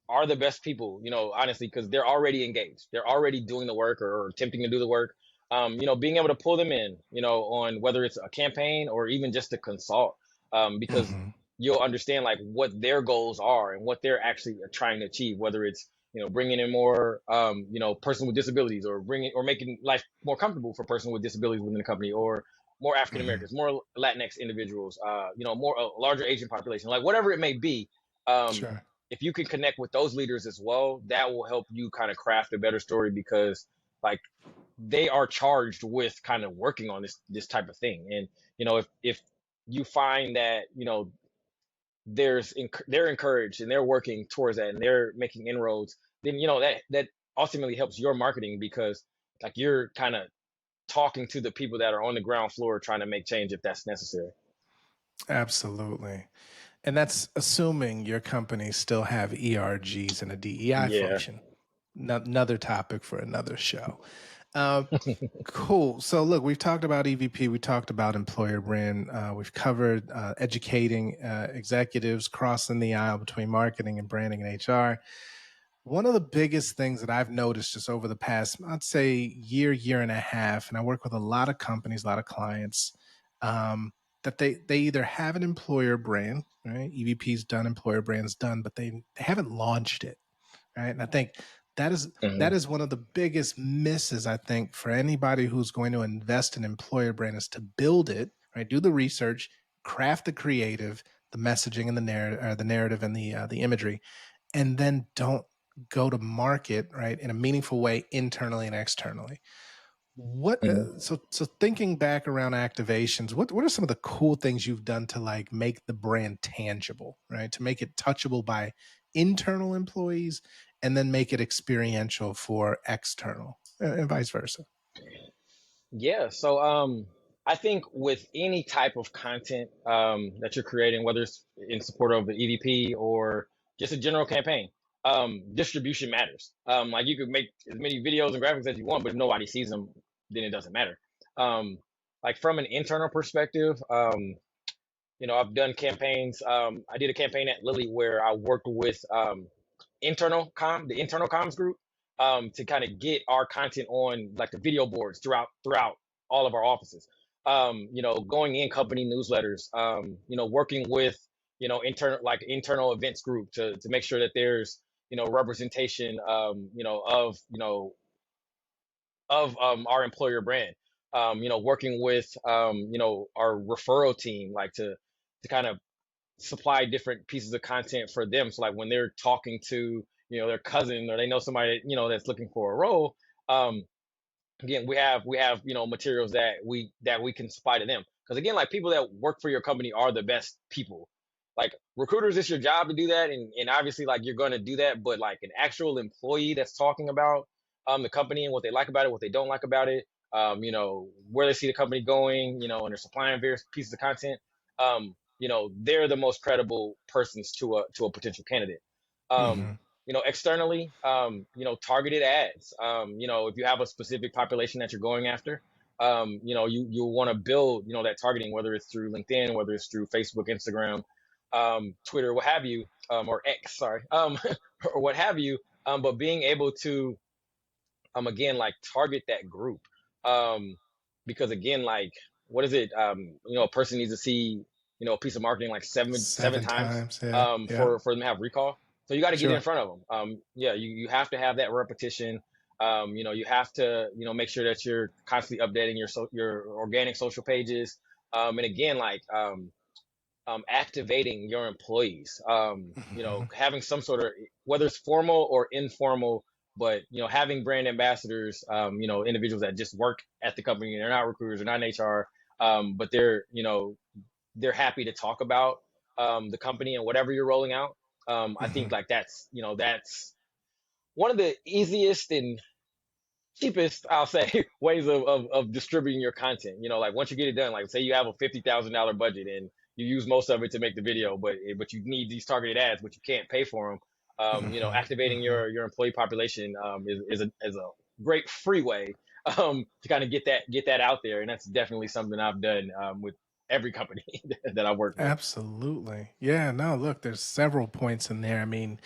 are the best people, honestly, because they're already engaged. They're already doing the work, or attempting to do the work. Being able to pull them in, on whether it's a campaign or even just to consult, because Hmm. you'll understand like what their goals are and what they're actually trying to achieve, whether it's, bringing in more, person with disabilities, or making life more comfortable for person with disabilities within the company, or more African Hmm. Americans, more Latinx individuals, more a larger Asian population, like whatever it may be. Um, Sure. if you can connect with those leaders as well, that will help you kind of craft a better story, because like they are charged with kind of working on this type of thing. And if you find that they're encouraged and they're working towards that and they're making inroads, then that ultimately helps your marketing, because like you're kind of talking to the people that are on the ground floor trying to make change if that's necessary. Absolutely. And that's assuming your company still have ERGs and a DEI Yeah. function. Another topic for another show. Um, cool. So, look, we've talked about EVP, we talked about employer brand, we've covered educating executives, crossing the aisle between marketing and branding and HR. One of the biggest things that I've noticed just over the past, I'd say, year and a half, and I work with a lot of companies, a lot of clients, um, that they either have an employer brand, right? EVP's done, employer brand's done, but they haven't launched it, right? And I think that is Hmm. that is one of the biggest misses, I think, for anybody who's going to invest in employer brand is to build it, right? Do the research, craft the creative, the messaging and the narrative and the imagery, and then don't go to market right in a meaningful way internally and externally. What Hmm. so thinking back around activations, what are some of the cool things you've done to like make the brand tangible, right? To make it touchable by internal employees and then make it experiential for external and vice versa. Yeah. So I think with any type of content that you're creating, whether it's in support of the EVP or just a general campaign, distribution matters. Like, you could make as many videos and graphics as you want, but if nobody sees them, then it doesn't matter. Um, like, from an internal perspective, I've done campaigns. I did a campaign at Lilly where I worked with the internal comms group, to kind of get our content on like the video boards throughout all of our offices. Going in company newsletters. Working with internal events group to make sure that there's representation, of our employer brand. Working with our referral team, like to kind of supply different pieces of content for them. So like when they're talking to their cousin, or they know somebody that's looking for a role, um, again we have materials that we can supply to them, because again, like, people that work for your company are the best people. like recruiters, it's your job to do that, and obviously like you're going to do that, but like an actual employee that's talking about the company and what they like about it, what they don't like about it, where they see the company going, and they're supplying various pieces of content. They're the most credible persons to a potential candidate. um, Hmm. Externally, targeted ads. If you have a specific population that you're going after, you want to build, that targeting, whether it's through LinkedIn, whether it's through Facebook, Instagram, Twitter, what have you, or X, sorry, or what have you. But being able to, again, like target that group, um, because again, like, what is it? A person needs to see, a piece of marketing like seven Seven times, times. Yeah. Yeah. for them to have recall. So you got to get in Sure. front of them. Yeah, you have to have that repetition. You have to, make sure that you're constantly updating your organic social pages. And again, like, activating your employees, Hmm. having some sort of, whether it's formal or informal, but having brand ambassadors, individuals that just work at the company, they're not recruiters, they're not in HR, but they're happy to talk about the company and whatever you're rolling out. I Hmm. think like that's one of the easiest and cheapest, I'll say, ways of distributing your content. Like once you get it done, like say you have a $50,000 budget and you use most of it to make the video, but you need these targeted ads, but you can't pay for them. Hmm. Activating Hmm. your employee population, is a great free way, to kind of get that out there, and that's definitely something I've done, with every company that I work with. Absolutely. Yeah, no, look, there's several points in there. I mean,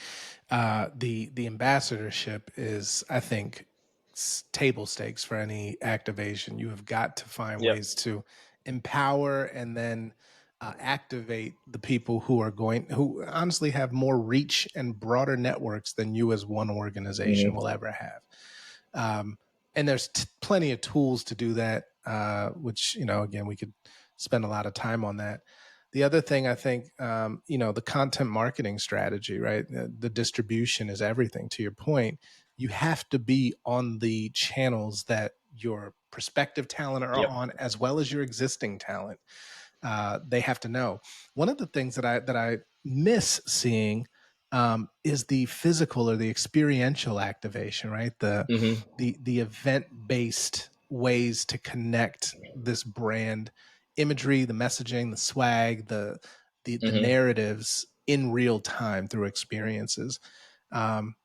the ambassadorship is, I think, table stakes for any activation. You have got to find Yep. ways to empower and then activate the people who honestly have more reach and broader networks than you as one organization Hmm. will ever have. Um, and there's plenty of tools to do that, which, again, we could spend a lot of time on that. The other thing I think, the content marketing strategy, right? The distribution is everything. To your point, you have to be on the channels that your prospective talent are Yep. on, as well as your existing talent. They have to know. One of the things that I miss seeing, is the physical or the experiential activation, right? The Hmm. the event based ways to connect this brand imagery, the messaging, the swag, the Hmm. narratives in real time through experiences. Um,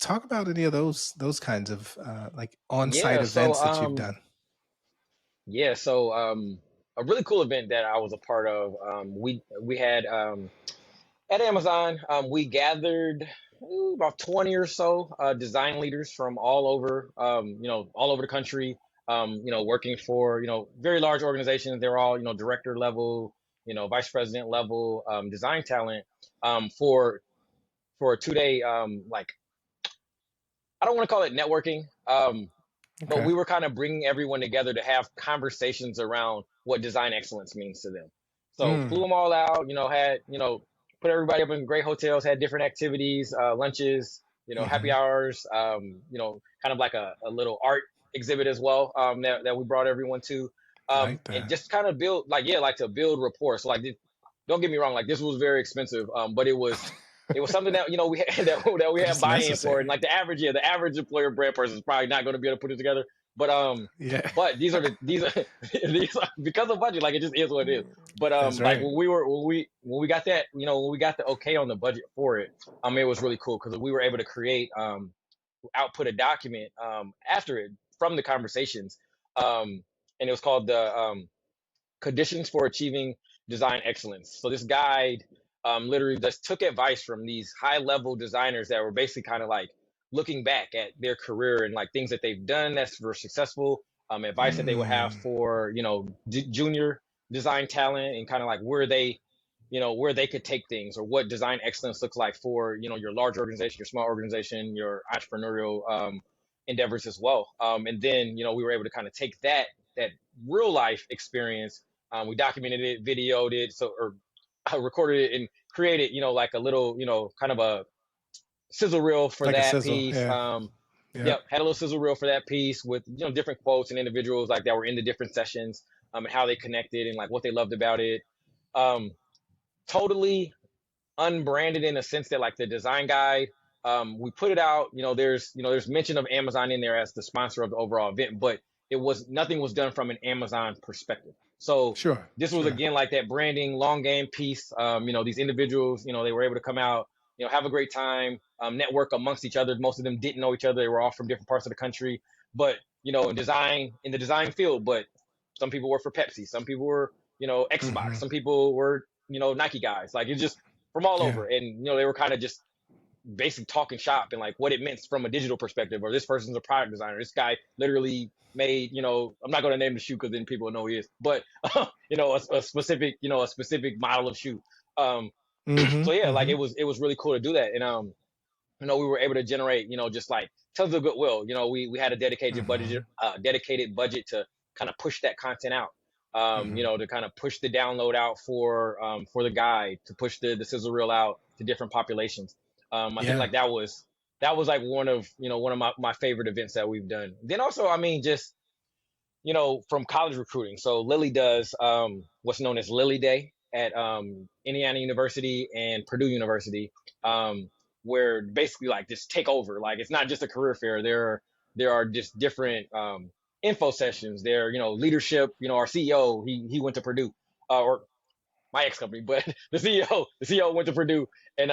Talk about any of those kinds of like on site Yeah. So events that you've done. yeah, so a really cool event that I was a part of. We had, at Amazon, we gathered, about 20 or so design leaders from all over the country. Working for very large organizations. They're all director level, vice president level, design talent, for a 2 day, like, I don't want to call it networking. But Okay. we were kind of bringing everyone together to have conversations around what design excellence means to them. So flew Mm, them all out, put everybody up in great hotels, had different activities, lunches, happy hmm. hours, kind of like a little art exhibit as well, that we brought everyone to, Like and that. just kind of build, like, yeah, like to build rapport. So like, don't get me wrong, like this was very expensive, but it was something that we had that we But had it's buy-in for, and necessary. like the average employer brand person is probably not going to be able to put it together. But Yeah. but these are these are, because of budget, like it just is what it is. But That's like right. when we got that, when we got the okay on the budget for it, it was really cool because we were able to create, output a document, after it, from the conversations, and it was called the, conditions for achieving design excellence. So this guide, literally just took advice from these high level designers that were basically kind of like looking back at their career and like things that they've done that were successful, advice that they would have Mm, for junior design talent, and kind of like where they could take things, or what design excellence looks like for your large organization, your small organization, your entrepreneurial, endeavors as well. And then we were able to kind of take that real life experience. We documented it, videoed it, or recorded it, and created, like a little, kind of a sizzle reel for like a that sizzle. piece. Yeah. Yep. Yep, had a little sizzle reel for that piece with different quotes and individuals like that were in the different sessions, and how they connected and like what they loved about it. Um, totally unbranded in a sense that like the design guide, we put it out, there's mention of Amazon in there as the sponsor of the overall event, but nothing was done from an Amazon perspective. So Sure, this was sure. again like that branding long game piece. These individuals, they were able to come out, have a great time, network amongst each other. Most of them didn't know each other. They were all from different parts of the country, but in the design field, but some people were for Pepsi, some people were, Xbox, Hmm. some people were, Nike guys. Like it's just from all Yeah. over. And, they were kind of just basic talking shop and like what it meant from a digital perspective, or this person's a product designer. This guy literally made, I'm not going to name the shoe because then people know who he is, but, a specific model of shoe. Um, Hmm. so yeah, like Hmm. it was really cool to do that. And, we were able to generate, just like tons of goodwill. We had a Hmm. dedicated budget to kind of push that content out. Hmm. To kind of push the download out for the guide, to push the sizzle reel out to different populations. I think Yeah. like that was like one of my favorite events that we've done. Then also, I mean, just from college recruiting. So Lilly does what's known as Lilly Day at Indiana University and Purdue University, um, where basically like just take over. Like it's not just a career fair. There are just different info sessions. There, leadership. Our CEO, he went to Purdue, or my ex company, but the CEO went to Purdue, and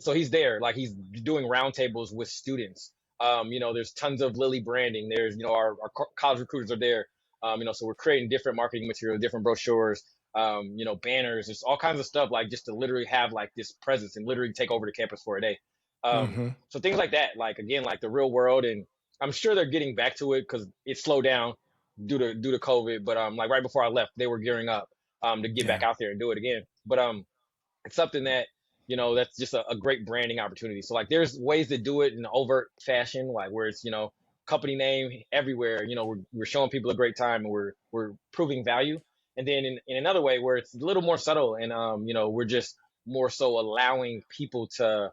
so he's there, like he's doing roundtables with students. There's tons of Lilly branding. There's our college recruiters are there. So we're creating different marketing material, different brochures, banners, there's all kinds of stuff like just to literally have like this presence and literally take over the campus for a day. Hmm. So things like that, like again, like the real world, and I'm sure they're getting back to it because it slowed down due to COVID. But like right before I left, they were gearing up to get back Yeah. out there and do it again. But it's something that that's just a great branding opportunity. So like there's ways to do it in an overt fashion, like where it's company name everywhere. We're showing people a great time and we're proving value. And then in another way where it's a little more subtle and we're just more so allowing people to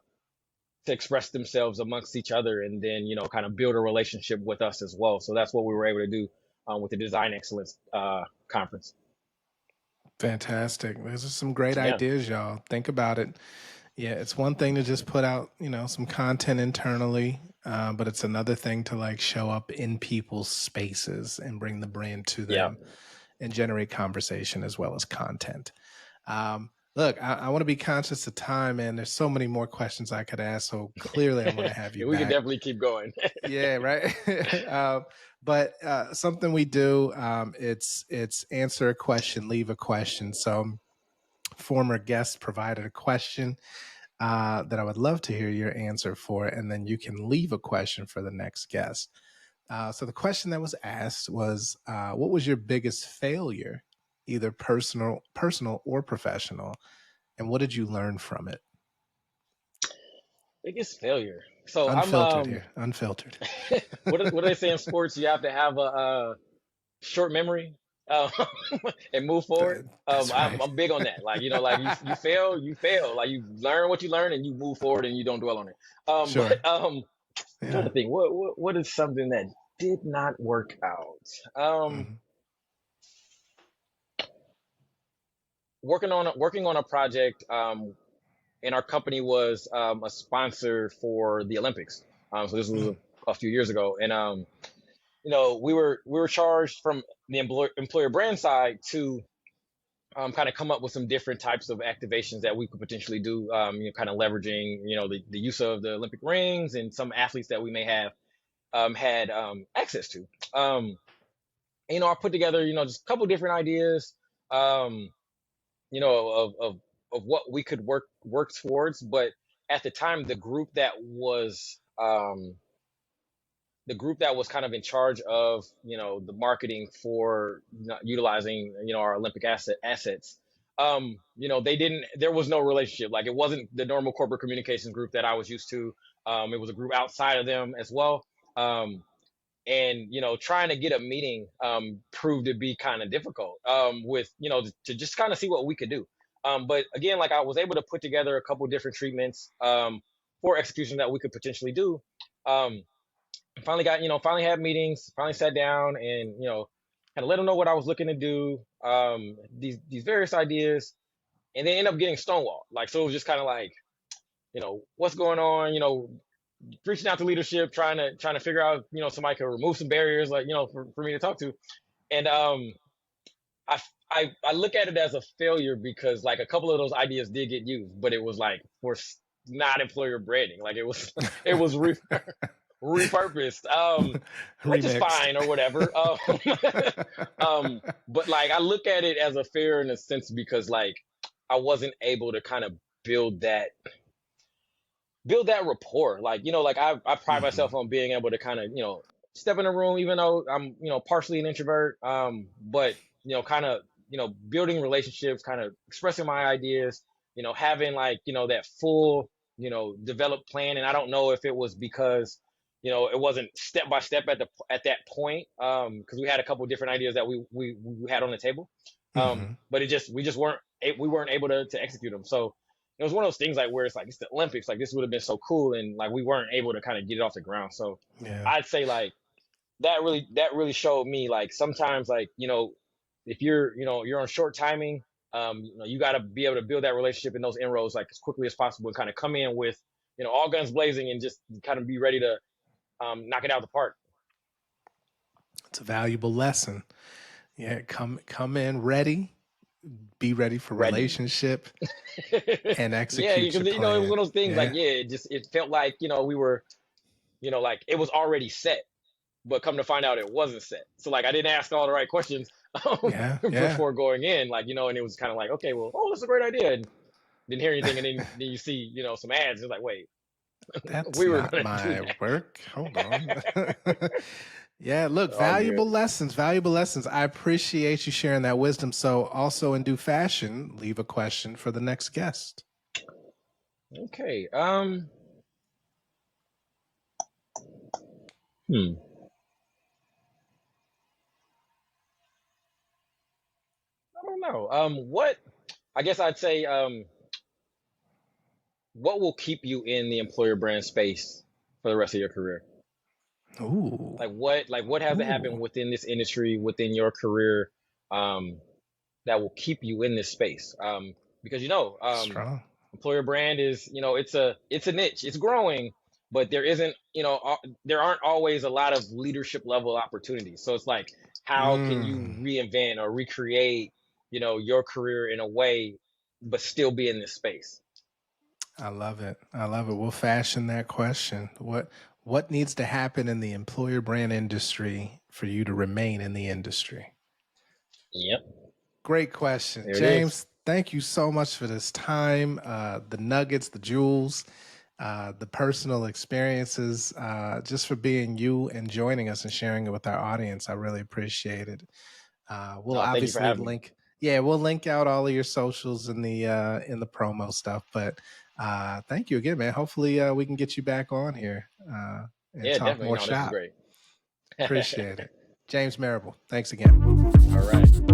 express themselves amongst each other and then kind of build a relationship with us as well. So that's what we were able to do with the Design Excellence conference. Fantastic. Those are some great Yeah, ideas, y'all. Think about it. Yeah, it's one thing to just put out, some content internally, but it's another thing to like show up in people's spaces and bring the brand to yeah. them and generate conversation as well as content. Look, I want to be conscious of time, and there's so many more questions I could ask. So clearly, I want to have you We could back. definitely keep going. Yeah, right. But something we do, it's answer a question, leave a question. So, former guest provided a question that I would love to hear your answer for, and then you can leave a question for the next guest. So the question that was asked was, what was your biggest failure, either personal or professional, and what did you learn from it? Biggest failure. So I'm Unfiltered here, unfiltered. what do they say in sports? You have to have a short memory uh, and move forward. That's I'm, right. I'm big on that. Like like you fail, you fail. Like you learn what you learn and you move forward and you don't dwell on it. Sure. But I'm trying Yeah. to think what is something that did not work out. Hmm. Working on a project, and our company was a sponsor for the Olympics. So this was a few years ago, and we were charged from the employer brand side to kind of come up with some different types of activations that we could potentially do, kind of leveraging the use of the Olympic rings and some athletes that we may have had access to. Um, I put together just a couple different ideas, um, of what we could work towards, but at the time the group that was kind of in charge of the marketing for utilizing our Olympic assets. They didn't. There was no relationship. Like it wasn't the normal corporate communications group that I was used to. It was a group outside of them as well. And trying to get a meeting proved to be kind of difficult. With to just kind of see what we could do. But again, like I was able to put together a couple different treatments for execution that we could potentially do. Um, finally had meetings, finally sat down and kind of let them know what I was looking to do, these various ideas. and then end up getting stonewalled. Like, so it was just kind of like, what's going on? Reaching out to leadership, trying to figure out, somebody could remove some barriers, like, for me to talk to. And I, I look at it as a failure because like a couple of those ideas did get used, but it was like for not employer branding. Like it was repurposed, which is Remixed. fine or whatever. But like I look at it as a failure in a sense because like I wasn't able to kind of build that rapport. Like, like I pride myself on being able to kind of, step in a room, even though I'm, partially an introvert. But, kind of, building relationships, kind of expressing my ideas, having like, that full, developed plan. And I don't know if it was because, it wasn't step by step at that point. Cause we had a couple of different ideas that we had on the table. But we weren't able to execute them. So, it was one of those things like where it's like it's the Olympics, like this would have been so cool, and like we weren't able to kind of get it off the ground. So Yeah. I'd say like that really showed me like sometimes like if you're on short timing, you got to be able to build that relationship in those inroads like as quickly as possible and kind of come in with all guns blazing and just kind of be ready to knock it out of the park. It's a valuable lesson. Yeah, come in ready. Be ready for relationship and execute. Yeah, because your it was plan. one of those things like it felt like we were like it was already set, but come to find out it wasn't set. So like I didn't ask all the right questions before going in, like and it was kind of like, okay, well, oh, that's a great idea, and didn't hear anything, and then you see some ads. It's like, wait, that's we were not gonna my do that. work. Hold on. Yeah, look, Oh, valuable good. lessons, valuable lessons. I appreciate you sharing that wisdom. So also in due fashion, leave a question for the next guest. Okay. I don't know. What I guess I'd say, what will keep you in the employer brand space for the rest of your career? Ooh. Like what has to happen within this industry, within your career, that will keep you in this space? Because Strong. employer brand is, it's a niche, it's growing, but there isn't, there aren't always a lot of leadership level opportunities. So it's like, how can you reinvent or recreate, your career in a way, but still be in this space? I love it. I love it. We'll fashion that question. What needs to happen in the employer brand industry for you to remain in the industry? Yep. Great question. There it James, is. thank you so much for this time, the nuggets, the jewels, the personal experiences, just for being you and joining us and sharing it with our audience. I really appreciate it. We'll Thank you for obviously having me. link. Yeah, we'll link out all of your socials in the promo stuff. But thank you again, man. Hopefully, we can get you back on here and Yeah, talk definitely. more No, this is shop. great. Appreciate it. James Marable, thanks again. All right.